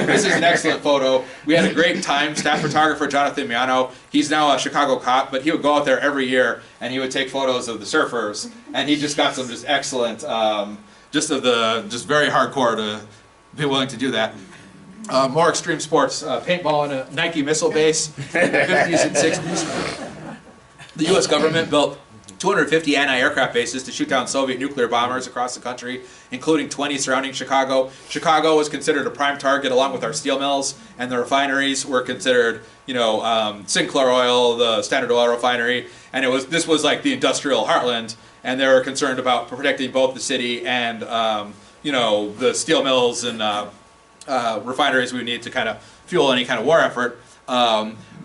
This is an excellent photo. We had a great time. Staff photographer Jonathan Miano, he's now a Chicago cop, but he would go out there every year and he would take photos of the surfers. And he just got some just excellent, just very hardcore to be willing to do that. More extreme sports, paintball in a Nike missile base in the 50s and 60s. The U.S. government built 250 anti-aircraft bases to shoot down Soviet nuclear bombers across the country, including 20 surrounding Chicago. Chicago was considered a prime target along with our steel mills, and the refineries were considered, Sinclair Oil, the Standard Oil refinery, and this was like the industrial heartland, and they were concerned about protecting both the city and, the steel mills and refineries we would need to kind of fuel any kind of war effort.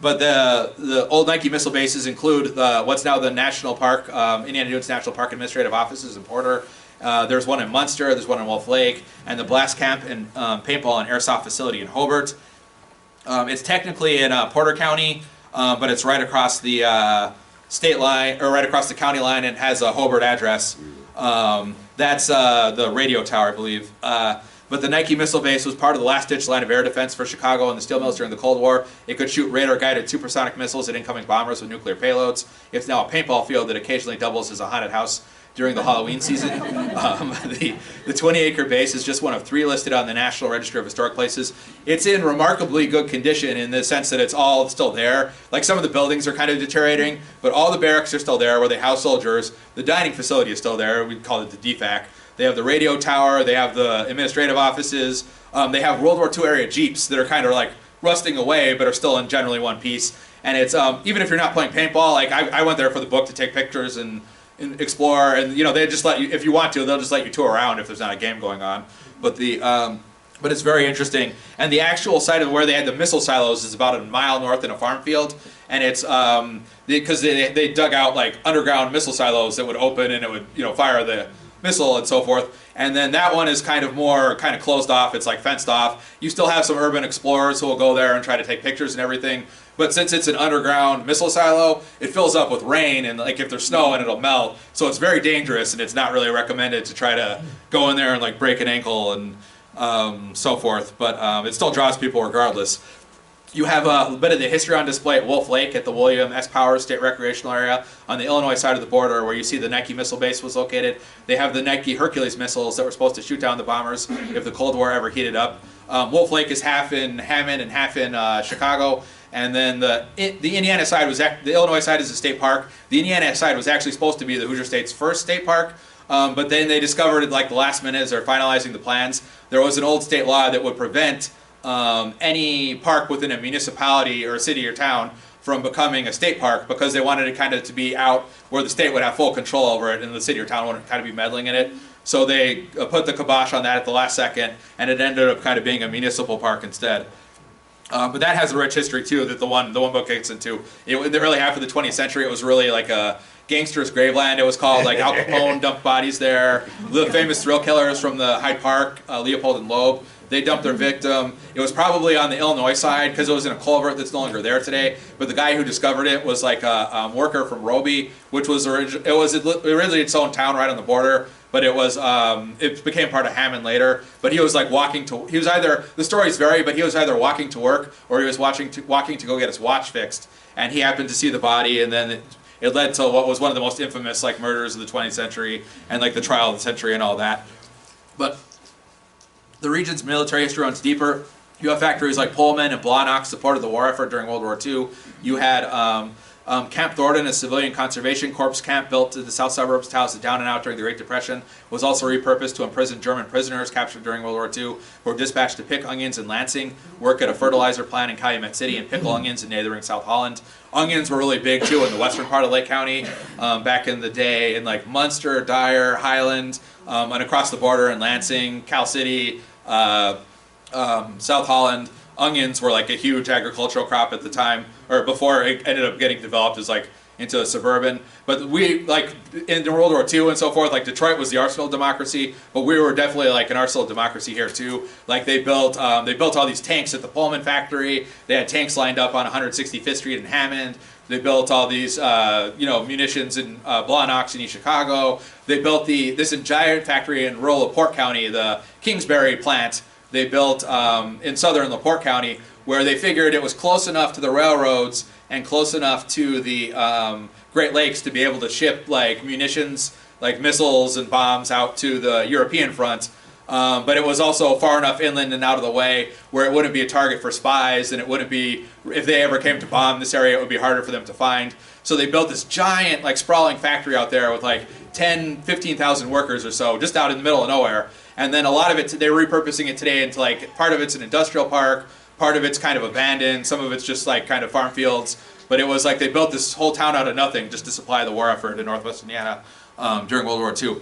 But the old Nike missile bases include what's now the National Park, Indiana Dunes National Park Administrative Offices in Porter. There's one in Munster, there's one in Wolf Lake, and the Blast Camp and Paintball and Airsoft Facility in Hobart. It's technically in Porter County, but it's right across the state line, or right across the county line, and has a Hobart address. That's the radio tower, I believe. But the Nike missile base was part of the last-ditch line of air defense for Chicago and the steel mills during the Cold War. It could shoot radar-guided supersonic missiles at incoming bombers with nuclear payloads. It's now a paintball field that occasionally doubles as a haunted house during the Halloween season. The 20-acre base is just one of 3 listed on the National Register of Historic Places. It's in remarkably good condition in the sense that it's all still there. Like some of the buildings are kind of deteriorating, but all the barracks are still there where they house soldiers. The dining facility is still there. We call it the DFAC. They have the radio tower, they have the administrative offices, they have World War II era Jeeps that are kind of like rusting away but are still in generally one piece. And it's, even if you're not playing paintball, like I went there for the book to take pictures and explore, and they just let you, if you want to, they'll just let you tour around if there's not a game going on. But but it's very interesting. And the actual site of where they had the missile silos is about a mile north in a farm field. And it's, because they dug out like underground missile silos that would open and it would, fire the missile and so forth. And then that one is kind of closed off. It's like fenced off. You still have some urban explorers who will go there and try to take pictures and everything. But since it's an underground missile silo, it fills up with rain, and like if there's snow and it'll melt. So it's very dangerous, and it's not really recommended to try to go in there and like break an ankle and so forth. But it still draws people regardless. You have a bit of the history on display at Wolf Lake at the William S. Powers State Recreational Area on the Illinois side of the border, where you see the Nike missile base was located. They have the Nike Hercules missiles that were supposed to shoot down the bombers if the Cold War ever heated up. Wolf Lake is half in Hammond and half in Chicago. And then the Indiana side the Illinois side is a state park. The Indiana side was actually supposed to be the Hoosier State's first state park. But then they discovered at like the last minute as they're finalizing the plans, there was an old state law that would prevent any park within a municipality or a city or town from becoming a state park, because they wanted it kind of to be out where the state would have full control over it and the city or town wouldn't kind of be meddling in it. So they put the kibosh on that at the last second, and it ended up kind of being a municipal park instead. But that has a rich history too, that the one book gets into. In the early half of the 20th century, it was really like a gangster's graveland. It was called, like, Al Capone dumped bodies there. The famous thrill killers from the Hyde Park, Leopold and Loeb, they dumped their victim. It was probably on the Illinois side because it was in a culvert that's no longer there today. But the guy who discovered it was like a worker from Roby, which was originally its own town right on the border. But it became part of Hammond later. But he was like the stories vary, but he was either walking to work or he was walking to go get his watch fixed. And he happened to see the body, and then it led to what was one of the most infamous like murders of the 20th century and like the trial of the century and all that. But the region's military history runs deeper. You have factories like Pullman and Blawnock supported the war effort during World War II. You had Camp Thornton, a civilian conservation corps camp built to the south suburbs to house the down and out during the Great Depression, was also repurposed to imprison German prisoners captured during World War II, who were dispatched to pick onions in Lansing, work at a fertilizer plant in Calumet City, and pickle onions in neighboring South Holland. Onions were really big too in the western part of Lake County back in the day, in like Munster, Dyer, Highland, and across the border in Lansing, Cal City, South Holland. Onions were like a huge agricultural crop at the time, or before it ended up getting developed as like into a suburban. But we, like in World War II and so forth, like Detroit was the arsenal of democracy, but we were definitely like an arsenal of democracy here too. Like they built all these tanks at the Pullman factory. They had tanks lined up on 165th Street in Hammond. They built all these munitions in Blawnock in East Chicago. They built this giant factory in rural LaPorte County, the Kingsbury plant. They built in southern LaPorte County, where they figured it was close enough to the railroads and close enough to the Great Lakes to be able to ship like munitions, like missiles and bombs out to the European front. But it was also far enough inland and out of the way where it wouldn't be a target for spies, and it wouldn't be, if they ever came to bomb this area, it would be harder for them to find. So they built this giant, like sprawling factory out there with like 15,000 workers or so, just out in the middle of nowhere. And then a lot of it, they're repurposing it today into like, part of it's an industrial park, part of it's kind of abandoned, some of it's just like kind of farm fields. But it was like they built this whole town out of nothing just to supply the war effort in Northwest Indiana during World War II.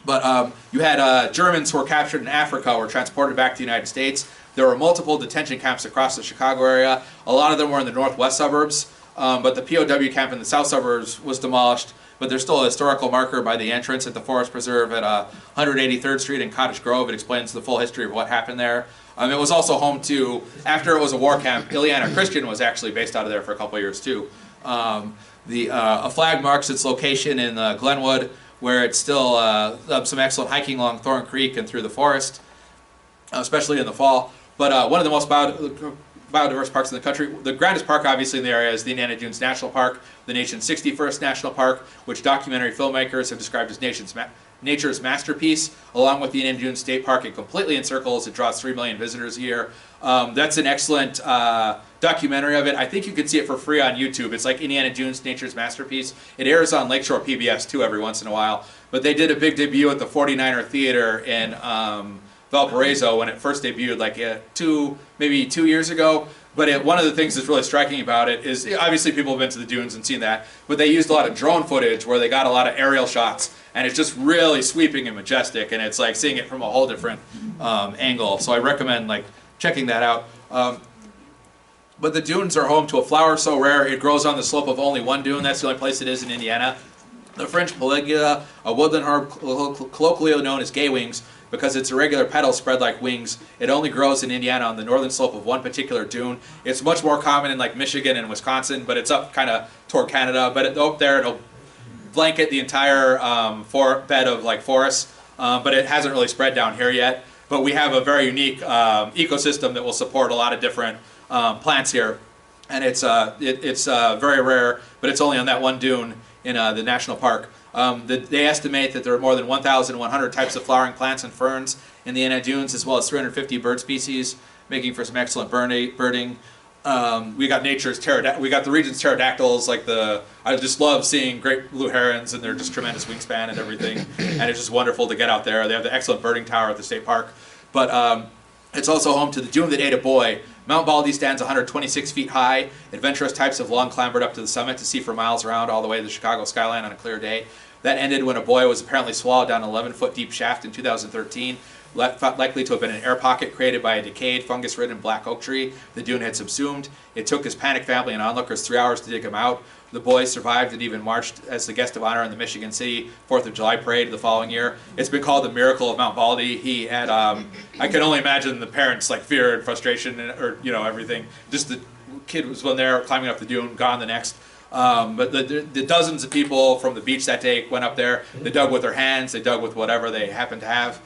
But you had Germans who were captured in Africa were transported back to the United States. There were multiple detention camps across the Chicago area. A lot of them were in the northwest suburbs, but the POW camp in the south suburbs was demolished. But there's still a historical marker by the entrance at the Forest Preserve at 183rd Street in Cottage Grove. It explains the full history of what happened there. It was also home to, after it was a war camp, Ileana Christian was actually based out of there for a couple of years too. A flag marks its location in Glenwood, where it's still some excellent hiking along Thorn Creek and through the forest, especially in the fall. But one of the most biodiverse parks in the country, the grandest park obviously in the area is the Indiana Dunes National Park, the nation's 61st national park, which documentary filmmakers have described as nature's masterpiece, along with the Indiana Dunes State Park. It completely encircles, it draws 3 million visitors a year. That's an excellent documentary of it. I think you can see it for free on YouTube. It's like Indiana Dunes Nature's Masterpiece. It airs on Lakeshore PBS too every once in a while. But they did a big debut at the 49er Theater in Valparaiso when it first debuted, like maybe 2 years ago. But one of the things that's really striking about it is, obviously people have been to the dunes and seen that, but they used a lot of drone footage where they got a lot of aerial shots, and it's just really sweeping and majestic, and it's like seeing it from a whole different angle. So I recommend like checking that out. But the dunes are home to a flower so rare it grows on the slope of only one dune. That's the only place it is in Indiana. The French Peligula, a woodland herb colloquially known as gay wings, because its irregular petals spread like wings. It only grows in Indiana on the northern slope of one particular dune. It's much more common in like Michigan and Wisconsin, but it's up kind of toward Canada. But up there, it'll blanket the entire bed of like forests, but it hasn't really spread down here yet. But we have a very unique ecosystem that will support a lot of different plants here, and it's very rare, but it's only on that one dune in the national park. They estimate that there are more than 1,100 types of flowering plants and ferns in the Indiana Dunes, as well as 350 bird species, making for some excellent birding. We got we got the region's pterodactyls, I just love seeing great blue herons and their just tremendous wingspan and everything, and it's just wonderful to get out there. They have the excellent birding tower at the state park, but it's also home to the dune that ate a boy. Mount Baldy stands 126 feet high. Adventurous types have long clambered up to the summit to see for miles around all the way to the Chicago skyline on a clear day. That ended when a boy was apparently swallowed down an 11-foot deep shaft in 2013, likely to have been an air pocket created by a decayed, fungus-ridden black oak tree the dune had subsumed. It took his panicked family and onlookers 3 hours to dig him out. The boy survived and even marched as the guest of honor in the Michigan City 4th of July parade the following year. It's been called the miracle of Mount Baldy. He had, I can only imagine the parents' fear and frustration, or everything. Just the kid was one there climbing up the dune, gone the next. But the dozens of people from the beach that day went up there. They dug with their hands. They dug with whatever they happened to have.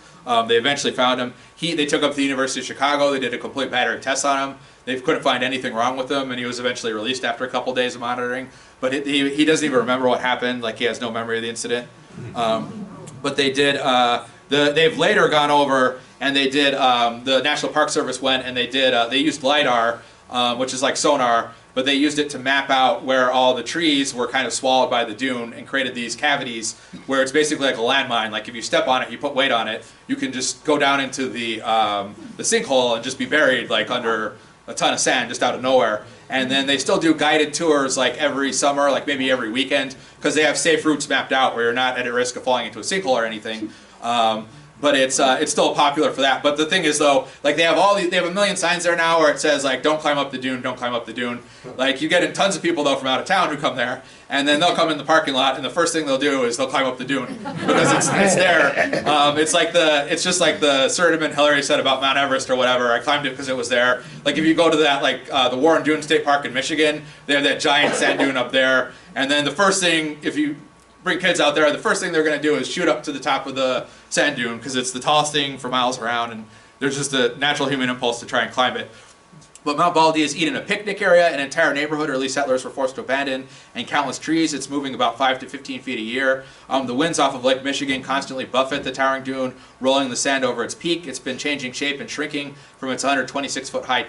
They eventually found him. They took him to the University of Chicago. They did a complete battery test on him. They couldn't find anything wrong with him, and he was eventually released after a couple days of monitoring. But he doesn't even remember what happened. He has no memory of the incident. But they did. They've later gone over and they did. The National Park Service went and they did. They used LiDAR, which is like sonar, but they used it to map out where all the trees were kind of swallowed by the dune and created these cavities where it's basically like a landmine. Like if you step on it, you put weight on it, you can just go down into the sinkhole and just be buried under a ton of sand just out of nowhere. And then they still do guided tours every summer, maybe every weekend, because they have safe routes mapped out where you're not at risk of falling into a sinkhole or anything. But it's still popular for that. But the thing is though, they have they have a million signs there now where it says don't climb up the dune, don't climb up the dune. You get tons of people though from out of town who come there, and then they'll come in the parking lot, and the first thing they'll do is they'll climb up the dune because it's there. It's just like the Sir Edmund Hillary said about Mount Everest or whatever. I climbed it because it was there. If you go to that the Warren Dune State Park in Michigan, they have that giant sand dune up there, and then the first thing if you bring kids out there, the first thing they're going to do is shoot up to the top of the sand dune because it's the tallest thing for miles around, and there's just a natural human impulse to try and climb it. But Mount Baldy is eaten a picnic area, an entire neighborhood early settlers were forced to abandon, and countless trees. It's moving about 5 to 15 feet a year. The winds off of Lake Michigan constantly buffet the towering dune, rolling the sand over its peak. It's been changing shape and shrinking from its 126-foot high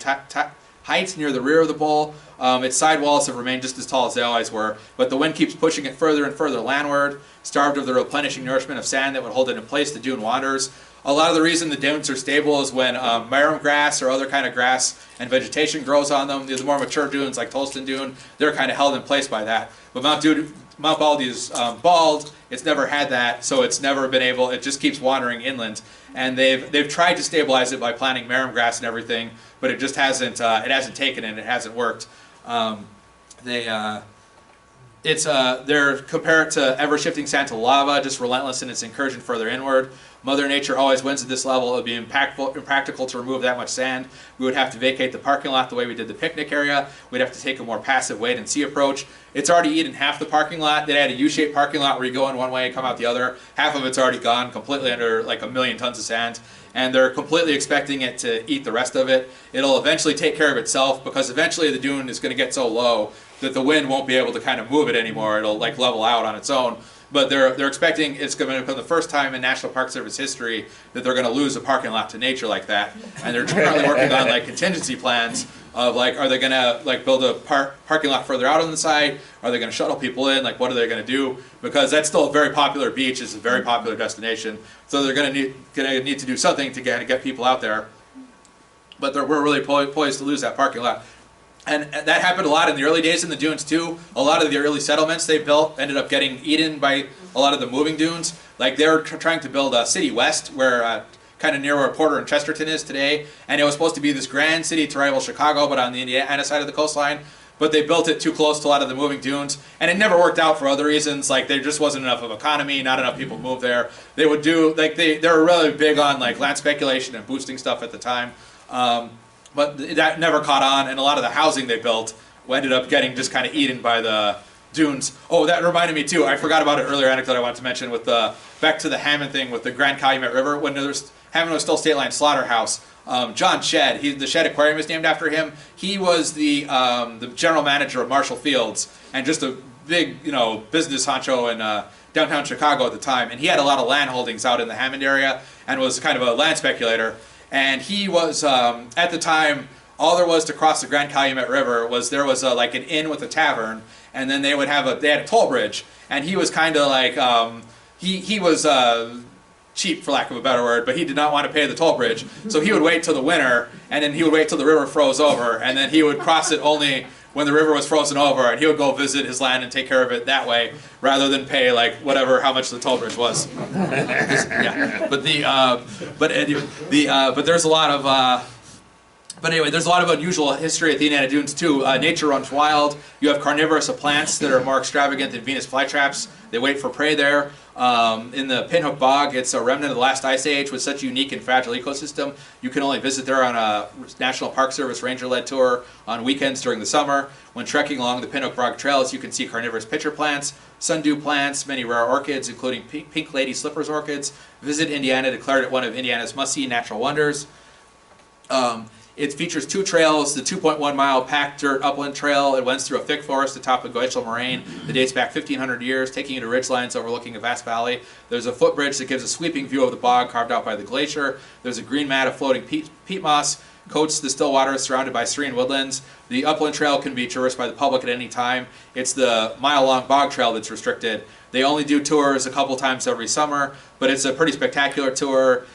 height near the rear of the bowl. Its side walls have remained just as tall as they always were, but the wind keeps pushing it further and further landward. Starved of the replenishing nourishment of sand that would hold it in place, the dune wanders. A lot of the reason the dunes are stable is when marram grass or other kind of grass and vegetation grows on them. The more mature dunes, like Tolston Dune, they're kind of held in place by that. But Mount Baldy is bald. It's never had that, so it's never been able. It just keeps wandering inland, and they've tried to stabilize it by planting marram grass and everything, but it just hasn't. It hasn't taken and it hasn't worked. They're compared to ever-shifting sand to lava, just relentless in its incursion further inward. Mother Nature always wins at this level. It would be impractical to remove that much sand. We would have to vacate the parking lot the way we did the picnic area. We'd have to take a more passive wait-and-see approach. It's already eaten half the parking lot. They had a U-shaped parking lot where you go in one way and come out the other. Half of it's already gone, completely under a million tons of sand. And they're completely expecting it to eat the rest of it. It'll eventually take care of itself because eventually the dune is going to get so low that the wind won't be able to kind of move it anymore. It'll level out on its own. But they're expecting it's going to become the first time in National Park Service history that they're going to lose a parking lot to nature like that. And they're currently working on contingency plans of are they going to build a parking lot further out on the side? Are they going to shuttle people in? What are they going to do? Because that's still a very popular beach. It's a very popular destination. So they're going to need to do something to get people out there. But we're really poised to lose that parking lot. And that happened a lot in the early days in the dunes too. A lot of the early settlements they built ended up getting eaten by a lot of the moving dunes. They were trying to build City West, where kind of near where Porter and Chesterton is today, and it was supposed to be this grand city to rival Chicago, but on the Indiana side of the coastline. But they built it too close to a lot of the moving dunes, and it never worked out for other reasons. There just wasn't enough of economy, not enough people moved there. They would do they were really big on land speculation and boosting stuff at the time. But that never caught on, and a lot of the housing they built ended up getting just kind of eaten by the dunes. Oh, that reminded me too. I forgot about an earlier anecdote I wanted to mention with back to the Hammond thing with the Grand Calumet River when Hammond was still State Line Slaughterhouse. John Shedd, the Shedd Aquarium is named after him. He was the general manager of Marshall Fields and just a big business honcho in downtown Chicago at the time. And he had a lot of land holdings out in the Hammond area and was kind of a land speculator. And he was, at the time, all there was to cross the Grand Calumet River was there was like an inn with a tavern, and then they had a toll bridge, and he was kind of like he was cheap, for lack of a better word, but he did not want to pay the toll bridge, so he would wait till the winter, and then he would wait till the river froze over, and then he would cross it only when the river was frozen over, and he would go visit his land and take care of it that way, rather than pay like how much the toll bridge was. Yeah, but but there's a lot of. But anyway, there's a lot of unusual history at the Indiana Dunes too. Nature runs wild. You have carnivorous plants that are more extravagant than Venus flytraps. They wait for prey there. In the Pinhook Bog, it's a remnant of the last ice age with such a unique and fragile ecosystem. You can only visit there on a National Park Service ranger-led tour on weekends during the summer. When trekking along the Pinhook Bog trails, you can see carnivorous pitcher plants, sundew plants, many rare orchids, including pink lady slippers orchids. Visit Indiana, declared it one of Indiana's must-see natural wonders. It features 2 trails, the 2.1-mile packed dirt upland trail. It runs through a thick forest atop a glacial moraine that dates back 1,500 years, taking you to ridgelines overlooking a vast valley. There's a footbridge that gives a sweeping view of the bog carved out by the glacier. There's a green mat of floating peat moss, coats the still water surrounded by serene woodlands. The upland trail can be traversed by the public at any time. It's the mile-long bog trail that's restricted. They only do tours a couple times every summer, but it's a pretty spectacular tour.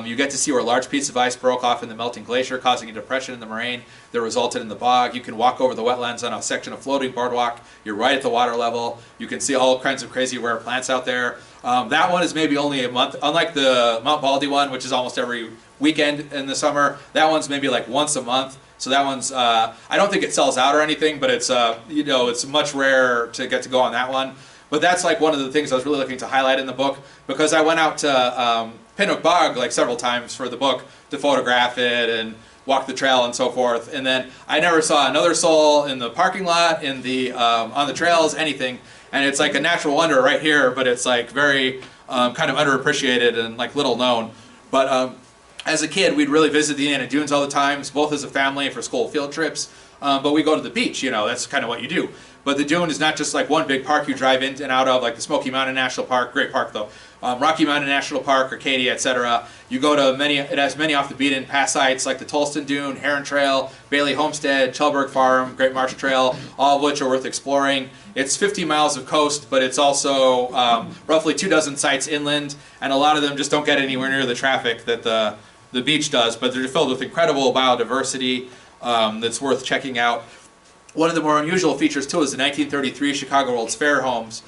You get to see where a large piece of ice broke off in the melting glacier, causing a depression in the moraine that resulted in the bog. You can walk over the wetlands on a section of floating boardwalk. You're right at the water level. You can see all kinds of crazy rare plants out there. That one is maybe only a month, unlike the Mount Baldy one, which is almost every weekend in the summer. That one's maybe like once a month. So that one's, I don't think it sells out or anything, but it's, it's much rarer to get to go on that one. But that's like one of the things I was really looking to highlight in the book, because I went out to Pinhook Bog like several times for the book to photograph it and walk the trail and so forth. And then I never saw another soul in the parking lot, in the on the trails, anything. And it's like a natural wonder right here, but it's like very kind of underappreciated and like little known. But as a kid, we'd really visit the Indiana Dunes all the time, both as a family for school field trips. But we go to the beach, that's kind of what you do. But the dune is not just like one big park you drive in and out of, like the Smoky Mountain National Park, great park though, Rocky Mountain National Park, Arcadia, etc. You go to it has many off the beaten path sites like the Tolston Dune, Heron Trail, Bailey Homestead, Chelberg Farm, Great Marsh Trail, all of which are worth exploring. It's 50 miles of coast, but it's also roughly 24 sites inland, and a lot of them just don't get anywhere near the traffic that the beach does, but they're filled with incredible biodiversity that's worth checking out. One of the more unusual features, too, is the 1933 Chicago World's Fair homes.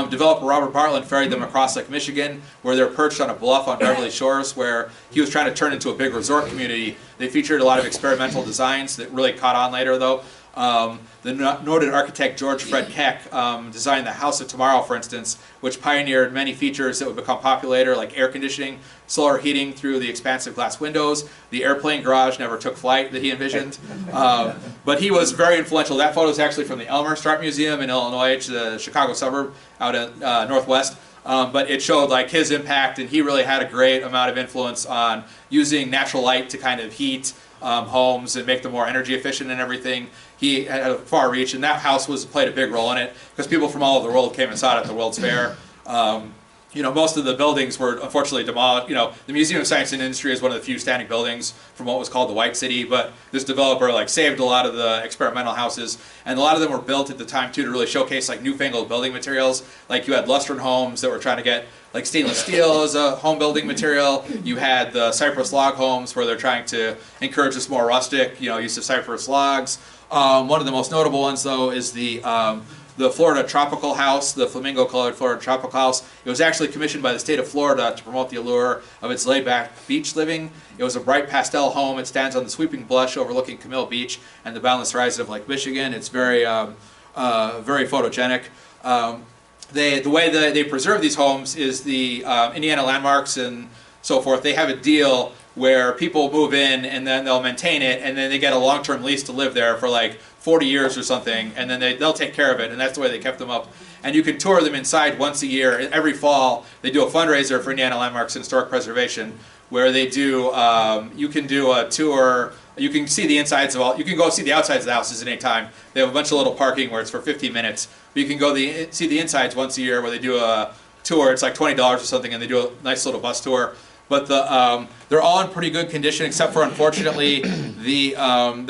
Developer Robert Bartlett ferried them across Lake Michigan, where they're perched on a bluff on Beverly Shores, where he was trying to turn into a big resort community. They featured a lot of experimental designs that really caught on later, though. The noted architect George Fred Keck designed the House of Tomorrow, for instance, which pioneered many features that would become popular later, like air conditioning, solar heating through the expansive glass windows. The airplane garage never took flight that he envisioned. But he was very influential. That photo is actually from the Elmer Art Museum in Illinois, the Chicago suburb out in Northwest. But it showed like his impact, and he really had a great amount of influence on using natural light to kind of heat homes and make them more energy efficient and everything. He had a far reach, and that house played a big role in it because people from all over the world came and saw it at the World's Fair. Most of the buildings were unfortunately demolished. The Museum of Science and Industry is one of the few standing buildings from what was called the White City, but this developer saved a lot of the experimental houses, and a lot of them were built at the time too to really showcase newfangled building materials. Like you had Lustron homes that were trying to get stainless steel as a home building material. You had the cypress log homes where they're trying to encourage this more rustic, use of cypress logs. One of the most notable ones though is the Florida Tropical House, the flamingo-colored Florida Tropical House. It was actually commissioned by the state of Florida to promote the allure of its laid-back beach living. It was a bright pastel home. It stands on the sweeping blush overlooking Camille Beach and the boundless horizon of Lake Michigan. It's very, very photogenic. The way that they preserve these homes is the Indiana landmarks and so forth. They have a deal where people move in and then they'll maintain it, and then they get a long-term lease to live there for 40 years or something, and then they'll take care of it, and that's the way they kept them up. And you can tour them inside once a year. Every fall, they do a fundraiser for Indiana Landmarks and Historic Preservation, where they do, you can do a tour, you can see the insides of you can go see the outsides of the houses at any time. They have a bunch of little parking where it's for 15 minutes, but you can go see the insides once a year where they do a tour. It's like $20 or something, and they do a nice little bus tour. but they're all in pretty good condition, except for, unfortunately, the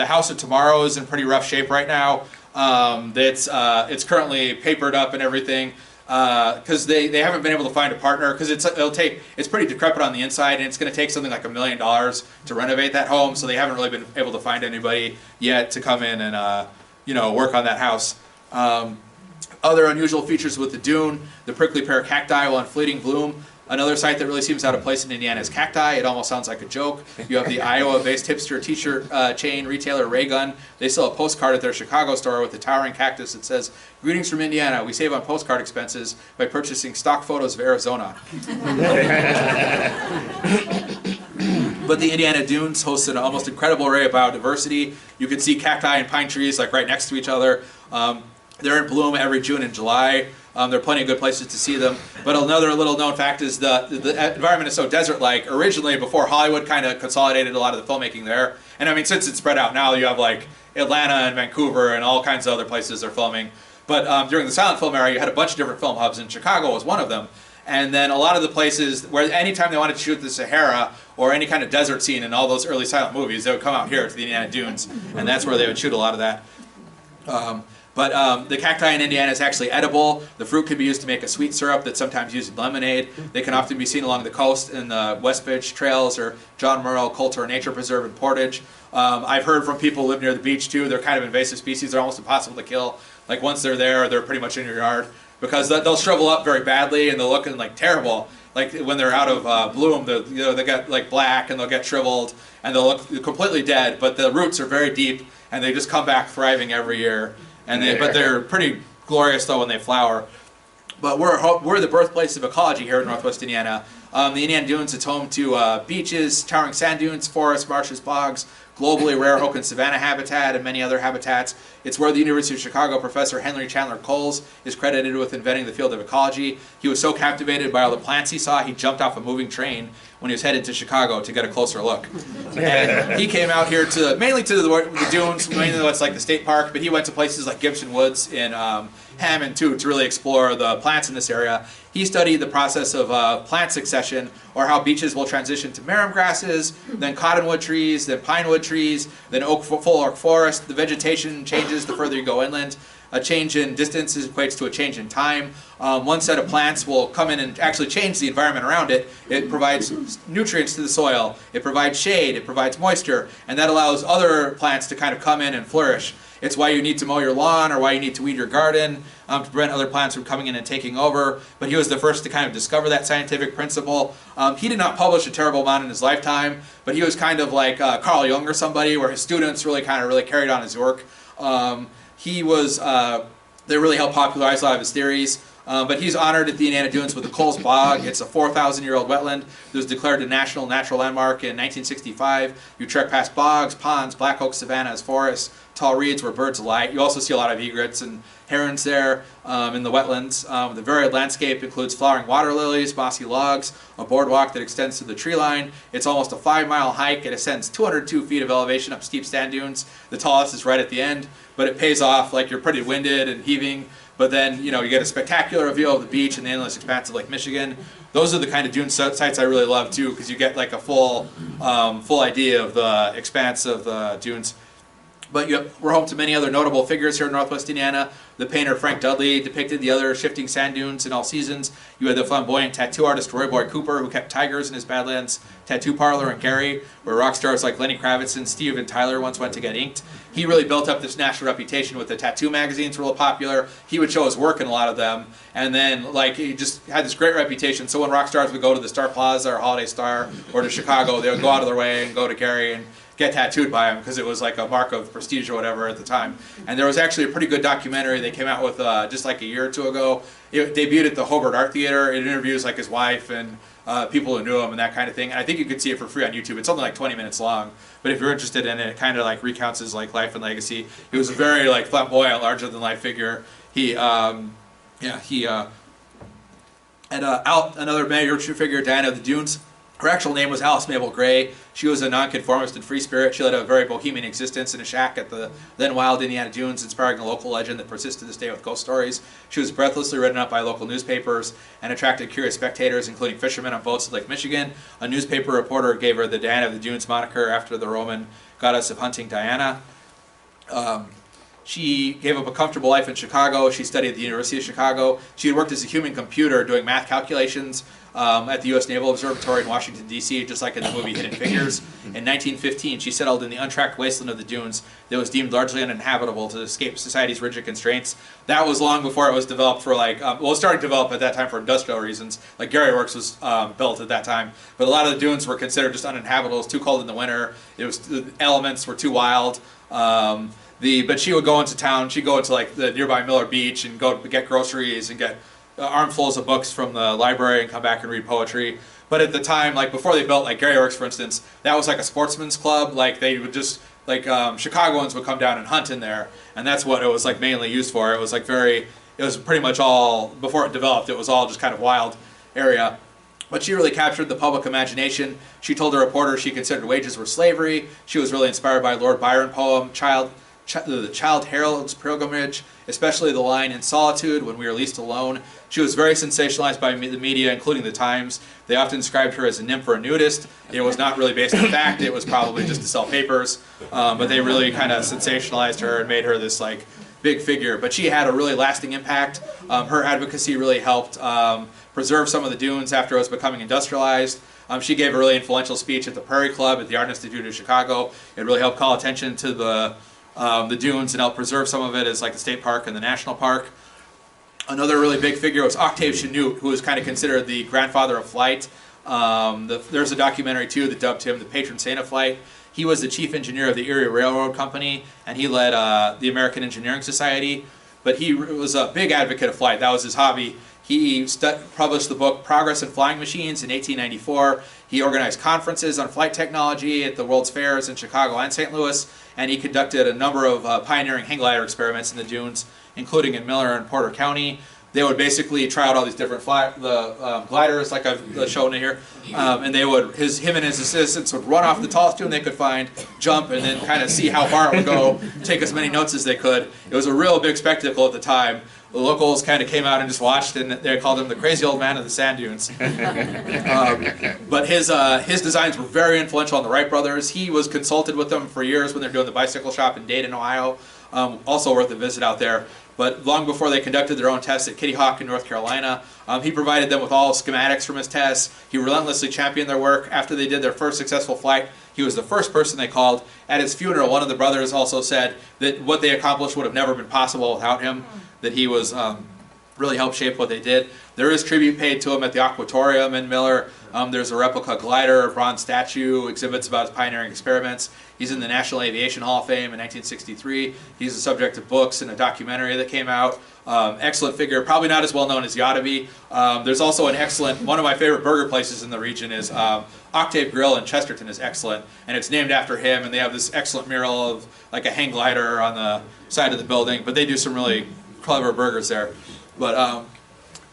House of Tomorrow is in pretty rough shape right now. It's currently papered up and everything, because they haven't been able to find a partner, because it's pretty decrepit on the inside, and it's going to take something like $1 million to renovate that home. So they haven't really been able to find anybody yet to come in and work on that house. Other unusual features with the dune: the prickly pear cacti will in fleeting bloom. Another site that really seems out of place in Indiana is cacti. It almost sounds like a joke. You have the Iowa-based hipster t-shirt chain retailer Raygun. They sell a postcard at their Chicago store with a towering cactus that says, "Greetings from Indiana. We save on postcard expenses by purchasing stock photos of Arizona." But the Indiana Dunes host an almost incredible array of biodiversity. You can see cacti and pine trees like right next to each other. They're in bloom every June and July. There are plenty of good places to see them. But another little known fact is the environment is so desert-like. Originally, before Hollywood kind of consolidated a lot of the filmmaking there, and I mean, since it's spread out now, you have like Atlanta and Vancouver and all kinds of other places they're filming. But during the silent film era, you had a bunch of different film hubs, and Chicago was one of them. And then a lot of the places where anytime they wanted to shoot the Sahara or any kind of desert scene in all those early silent movies, they would come out here to the Indiana Dunes, and that's where they would shoot a lot of that. But the cacti in Indiana is actually edible. The fruit can be used to make a sweet syrup that's sometimes used in lemonade. They can often be seen along the coast in the West Beach Trails or John Murrell Coulter Nature Preserve in Portage. I've heard from people who live near the beach too. They're kind of invasive species. They're almost impossible to kill. Like once they're there, they're pretty much in your yard because they'll shrivel up very badly and they'll look like terrible. Like when they're out of bloom, they get like black and they'll get shriveled and they'll look completely dead. But the roots are very deep and they just come back thriving every year. But they're pretty glorious though when they flower. But we're the birthplace of ecology here in Northwest Indiana. The Indiana Dunes is home to beaches, towering sand dunes, forests, marshes, bogs, globally rare oak and savanna habitat, and many other habitats. It's where the University of Chicago professor Henry Chandler Coles is credited with inventing the field of ecology. He was so captivated by all the plants he saw, he jumped off a moving train when he was headed to Chicago to get a closer look. And he came out here mainly to the dunes, mainly what's like the state park, but he went to places like Gibson Woods in Hammond too to really explore the plants in this area. He studied the process of plant succession, or how beaches will transition to marram grasses, then cottonwood trees, then pinewood trees, then full oak forest. The vegetation changes the further you go inland. A change in distance equates to a change in time. One set of plants will come in and actually change the environment around it. It provides nutrients to the soil, it provides shade, it provides moisture, and that allows other plants to kind of come in and flourish. It's why you need to mow your lawn or why you need to weed your garden to prevent other plants from coming in and taking over. But he was the first to kind of discover that scientific principle. He did not publish a terrible amount in his lifetime, but he was kind of like Carl Jung or somebody, where his students really carried on his work. They really helped popularize a lot of his theories. But he's honored at the Indiana Dunes with the Coles Bog. It's a 4,000-year-old wetland that was declared a National Natural Landmark in 1965. You trek past bogs, ponds, black oak savannas, forests, tall reeds where birds alight. You also see a lot of egrets and herons there in the wetlands. The varied landscape includes flowering water lilies, mossy logs, a boardwalk that extends to the tree line. It's almost a 5-mile hike. It ascends 202 feet of elevation up steep sand dunes. The tallest is right at the end, but it pays off. Like you're pretty winded and heaving. But then, you get a spectacular view of the beach and the endless expanse of Lake Michigan. Those are the kind of dune sites I really love too, because you get like a full idea of the expanse of the dunes. But we're home to many other notable figures here in Northwest Indiana. The painter Frank Dudley depicted the other shifting sand dunes in all seasons. You had the flamboyant tattoo artist Roy Boy Cooper, who kept tigers in his Badlands tattoo parlor in Gary, where rock stars like Lenny Kravitz and Steve and Tyler once went to get inked. He really built up this national reputation with the tattoo magazines, were real popular. He would show his work in a lot of them, and then he just had this great reputation. So when rock stars would go to the Star Plaza or Holiday Star or to Chicago, they would go out of their way and go to Gary and get tattooed by him, because it was like a mark of prestige or whatever at the time. And there was actually a pretty good documentary they came out with just like a year or two ago. It debuted at the Hobart Art Theater. It interviews like his wife and people who knew him and that kind of thing. And I think you could see it for free on YouTube. It's only like 20 minutes long, but if you're interested in it, it kind of like recounts his like life and legacy. He was a very like flamboyant, larger than life figure. And another major figure, Diana of the Dunes. Her actual name was Alice Mabel Gray. She was a nonconformist and free spirit. She led a very bohemian existence in a shack at the then wild Indiana dunes, inspiring a local legend that persists to this day with ghost stories. She was breathlessly written up by local newspapers and attracted curious spectators, including fishermen on boats at Lake Michigan. A newspaper reporter gave her the Diana of the Dunes moniker after the Roman goddess of hunting Diana. She gave up a comfortable life in Chicago. She studied at the University of Chicago. She had worked as a human computer doing math calculations at the U.S. Naval Observatory in Washington, D.C., just like in the movie Hidden Figures. In 1915, she settled in the untracked wasteland of the dunes that was deemed largely uninhabitable to escape society's rigid constraints. That was long before it was developed for it was starting to develop at that time for industrial reasons. Like Gary Works was built at that time. But a lot of the dunes were considered just uninhabitable. It was too cold in the winter. The elements were too wild. But she would go into town. She'd go into like the nearby Miller Beach and go get groceries and get armfuls of books from the library and come back and read poetry. But at the time, like before they built like Gary Works, for instance, that was like a sportsman's club. Like they would just Chicagoans would come down and hunt in there, and that's what it was like mainly used for. It was like it was pretty much all before it developed. It was all just kind of wild area. But she really captured the public imagination. She told a reporter she considered wages were slavery. She was really inspired by Lord Byron poem, the Child Herald's Pilgrimage, especially the line "In solitude, when we are least alone." She was very sensationalized by the media, including the Times. They often described her as a nymph or a nudist. It was not really based on fact. It was probably just to sell papers. But they really kind of sensationalized her and made her this like big figure. But she had a really lasting impact. Her advocacy really helped preserve some of the dunes after it was becoming industrialized. She gave a really influential speech at the Prairie Club at the Art Institute of Chicago. It really helped call attention to the dunes and help preserve some of it as like the state park and the national park. Another really big figure was Octave Chanute, who was kind of considered the grandfather of flight. There's a documentary too that dubbed him the patron saint of flight. He was the chief engineer of the Erie Railroad Company, and he led the American Engineering Society. But he was a big advocate of flight. That was his hobby. He published the book Progress in Flying Machines in 1894. He organized conferences on flight technology at the World's Fairs in Chicago and St. Louis, and he conducted a number of pioneering hang glider experiments in the dunes, including in Miller and Porter County. They would basically try out all these different gliders, like I've shown here, and they would him and his assistants would run off the tallest dune they could find, jump, and then kind of see how far it would go, take as many notes as they could. It was a real big spectacle at the time. The locals kind of came out and just watched, and they called him the crazy old man of the sand dunes. But his designs were very influential on the Wright brothers. He was consulted with them for years when they were doing the bicycle shop in Dayton, Ohio. Also worth a visit out there. But long before they conducted their own tests at Kitty Hawk in North Carolina, he provided them with all schematics from his tests. He relentlessly championed their work. After they did their first successful flight, he was the first person they called. At his funeral, one of the brothers also said that what they accomplished would have never been possible without him, that he was really helped shape what they did. There is tribute paid to him at the Aquatorium in Miller. There's a replica glider, a bronze statue, exhibits about his pioneering experiments. He's in the National Aviation Hall of Fame in 1963. He's the subject of books and a documentary that came out. Excellent figure, probably not as well known as he ought to be. There's also an excellent, one of my favorite burger places in the region is Octave Grill in Chesterton is excellent, and it's named after him, and they have this excellent mural of like a hang glider on the side of the building, but they do some really clever burgers there. But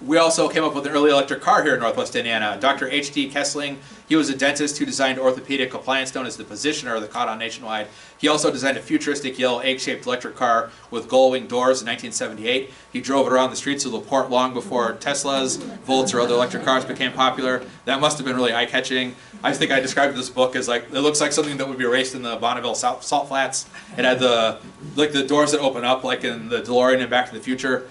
we also came up with an early electric car here in Northwest Indiana. Dr. H.D. Kessling, he was a dentist who designed orthopedic appliance known as the Positioner that caught on nationwide. He also designed a futuristic yellow egg-shaped electric car with gull-wing doors in 1978. He drove it around the streets of LaPorte long before Teslas, Volts, or other electric cars became popular. That must have been really eye-catching. I think I described this book as like, it looks like something that would be raced in the Bonneville salt flats. It had the doors that open up like in the DeLorean in Back to the Future.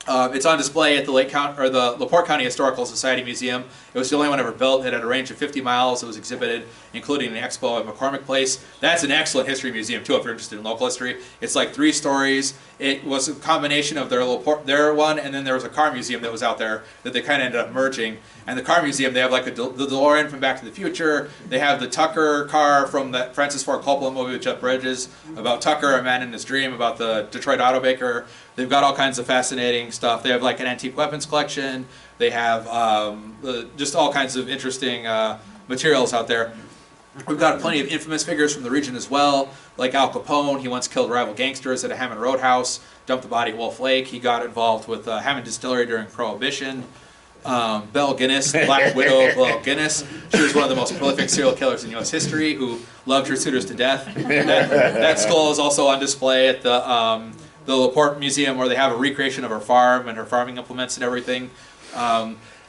It's on display at the LaPorte County Historical Society Museum. It was the only one ever built. It had a range of 50 miles. It was exhibited, including an expo at McCormick Place. That's an excellent history museum, too, if you're interested in local history. It's like 3 stories. It was a combination of their one, and then there was a car museum that was out there that they kind of ended up merging. And the car museum, they have like the DeLorean from Back to the Future. They have the Tucker car from that Francis Ford Coppola movie with Jeff Bridges about Tucker, a man in his dream, about the Detroit automaker. They've got all kinds of fascinating stuff. They have like an antique weapons collection. They have just all kinds of interesting materials out there. We've got plenty of infamous figures from the region as well, like Al Capone. He once killed rival gangsters at a Hammond Roadhouse, dumped the body at Wolf Lake. He got involved with Hammond Distillery during Prohibition. Belle Guinness, Black Widow Belle Guinness. She was one of the most prolific serial killers in U.S. history who loved her suitors to death. That skull is also on display at the LaPorte Museum, where they have a recreation of her farm and her farming implements and everything.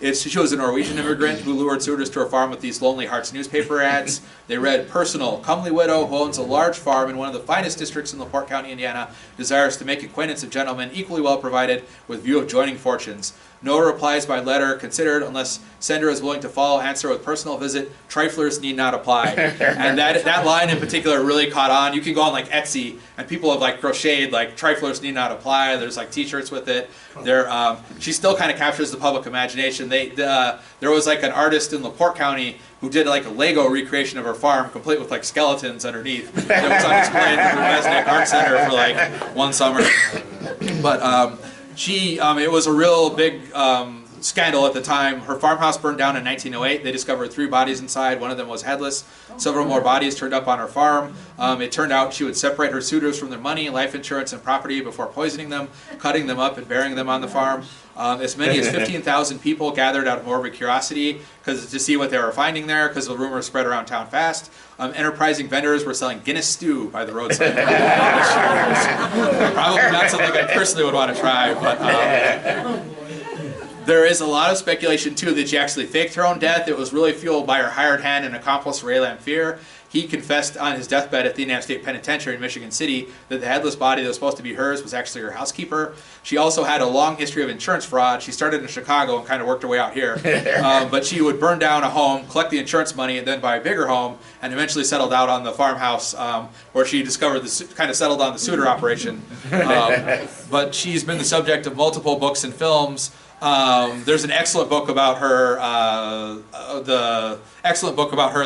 She was a Norwegian immigrant who lured suitors to her farm with these Lonely Hearts newspaper ads. They read, "Personal, comely widow who owns a large farm in one of the finest districts in LaPorte County, Indiana, desires to make acquaintance of gentlemen equally well provided with view of joining fortunes. No replies by letter considered unless sender is willing to follow answer with personal visit. Triflers need not apply." And that line in particular really caught on. You can go on like Etsy and people have like crocheted like "Triflers need not apply." There's like T-shirts with it. She still kind of captures the public imagination. There was like an artist in LaPorte County who did like a Lego recreation of her farm, complete with like skeletons underneath. It was on display in the Resnick Art Center for like one summer. But it was a real big scandal at the time. Her farmhouse burned down in 1908. They discovered 3 bodies inside. One of them was headless. Several more bodies turned up on her farm. It turned out she would separate her suitors from their money, life insurance, and property before poisoning them, cutting them up, and burying them on the farm. As many as 15,000 people gathered out of morbid curiosity to see what they were finding there, because the rumors spread around town fast. Enterprising vendors were selling Guinness stew by the roadside. Probably not something I personally would want to try, but there is a lot of speculation too that she actually faked her own death. It was really fueled by her hired hand and accomplice Ray Lamphere. He confessed on his deathbed at the Indiana State Penitentiary in Michigan City that the headless body that was supposed to be hers was actually her housekeeper. She also had a long history of insurance fraud. She started in Chicago and kind of worked her way out here. But she would burn down a home, collect the insurance money, and then buy a bigger home, and eventually settled out on the farmhouse where she discovered kind of settled on the suitor operation. But she's been the subject of multiple books and films. There's an excellent book about her,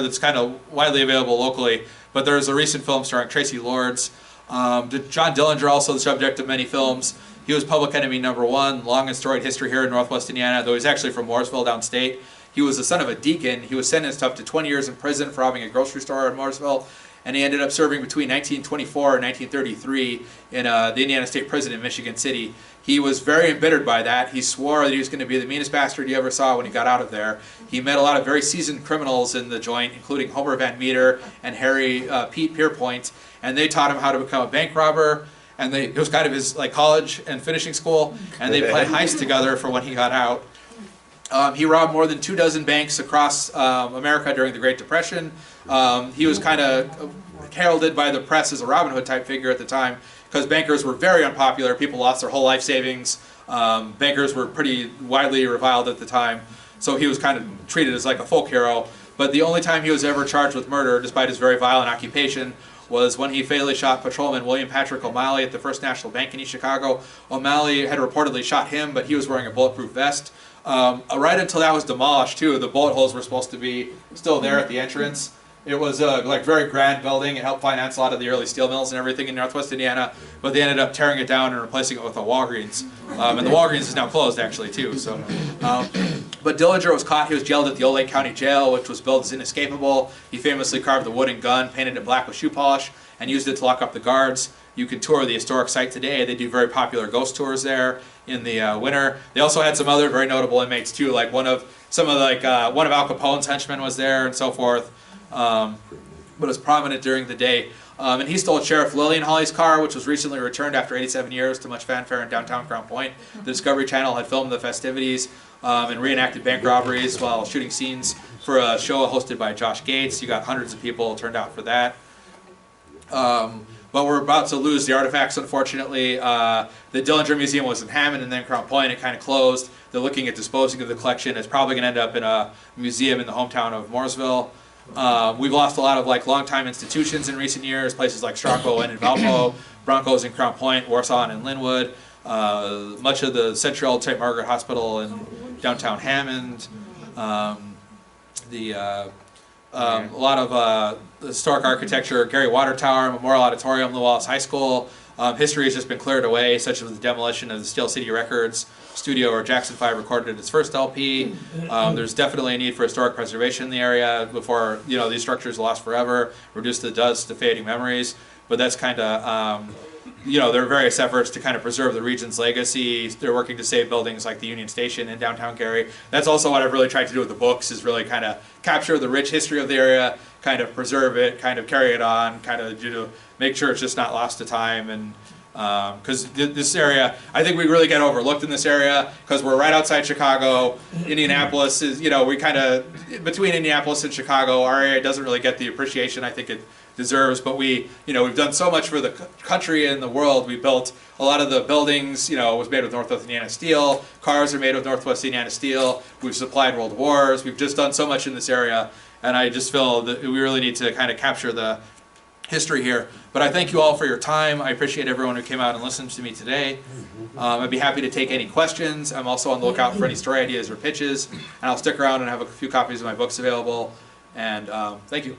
that's kind of widely available locally, but there's a recent film starring Tracy Lords. John Dillinger, also the subject of many films. He was public enemy #1, long and storied history here in Northwest Indiana, though he's actually from Mooresville downstate. He was the son of a deacon. He was sentenced up to 20 years in prison for robbing a grocery store in Mooresville, and he ended up serving between 1924 and 1933 in the Indiana State Prison in Michigan City. He was very embittered by that. He swore that he was going to be the meanest bastard you ever saw when he got out of there. He met a lot of very seasoned criminals in the joint, including Homer Van Meter and Pete Pierpoint, and they taught him how to become a bank robber. And it was kind of his like college and finishing school, and they played heist together for when he got out. He robbed more than 24 banks across America during the Great Depression. He was kind of heralded by the press as a Robin Hood type figure at the time, because bankers were very unpopular. People lost their whole life savings. Bankers were pretty widely reviled at the time, so he was kind of treated as like a folk hero. But the only time he was ever charged with murder, despite his very violent occupation, was when he fatally shot patrolman William Patrick O'Malley at the First National Bank in East Chicago. O'Malley had reportedly shot him, but he was wearing a bulletproof vest. Right until that was demolished, too, the bullet holes were supposed to be still there at the entrance. It was a very grand building. It helped finance a lot of the early steel mills and everything in Northwest Indiana, but they ended up tearing it down and replacing it with a Walgreens. And the Walgreens is now closed, actually, too. So, but Dillinger was caught. He was jailed at the Old Lake County Jail, which was billed as inescapable. He famously carved the wooden gun, painted it black with shoe polish, and used it to lock up the guards. You can tour the historic site today. They do very popular ghost tours there in the winter. They also had some other very notable inmates, too, like one of Al Capone's henchmen was there and so forth. But was prominent during the day. And he stole Sheriff Lillian Hawley's car, which was recently returned after 87 years to much fanfare in downtown Crown Point. The Discovery Channel had filmed the festivities and reenacted bank robberies while shooting scenes for a show hosted by Josh Gates. You got hundreds of people turned out for that. But we're about to lose the artifacts, unfortunately. The Dillinger Museum was in Hammond and then Crown Point. It kind of closed. They're looking at disposing of the collection. It's probably going to end up in a museum in the hometown of Mooresville. We've lost a lot of longtime institutions in recent years, places like Strongbow and in Valpo, Broncos in Crown Point, Warsaw and Linwood, much of the Central St. Margaret Hospital in downtown Hammond, a lot of historic architecture, Gary Water Tower, Memorial Auditorium, Lew Wallace High School. History has just been cleared away, such as the demolition of the Steel City Records studio where Jackson 5 recorded its first LP. There's definitely a need for historic preservation in the area before these structures lost forever, reduce the dust to fading memories. but that's kind of, there are various efforts to kind of preserve the region's legacy. They're working to save buildings like the Union Station in downtown Cary. That's also what I've really tried to do with the books, is really kind of capture the rich history of the area, kind of preserve it, kind of carry it on, kind of make sure it's just not lost to time. And because this area, I think we really get overlooked in this area because we're right outside Chicago. Indianapolis is, we kind of, between Indianapolis and Chicago, our area doesn't really get the appreciation I think it deserves, but we've done so much for the country and the world. We built a lot of the buildings, was made with Northwest Indiana steel. Cars are made with Northwest Indiana steel. We've supplied world wars. We've just done so much in this area, and I just feel that we really need to kind of capture the history here. But I thank you all for your time. I appreciate everyone who came out and listened to me today. I'd be happy to take any questions. I'm also on the lookout for any story ideas or pitches, and I'll stick around and have a few copies of my books available. And thank you.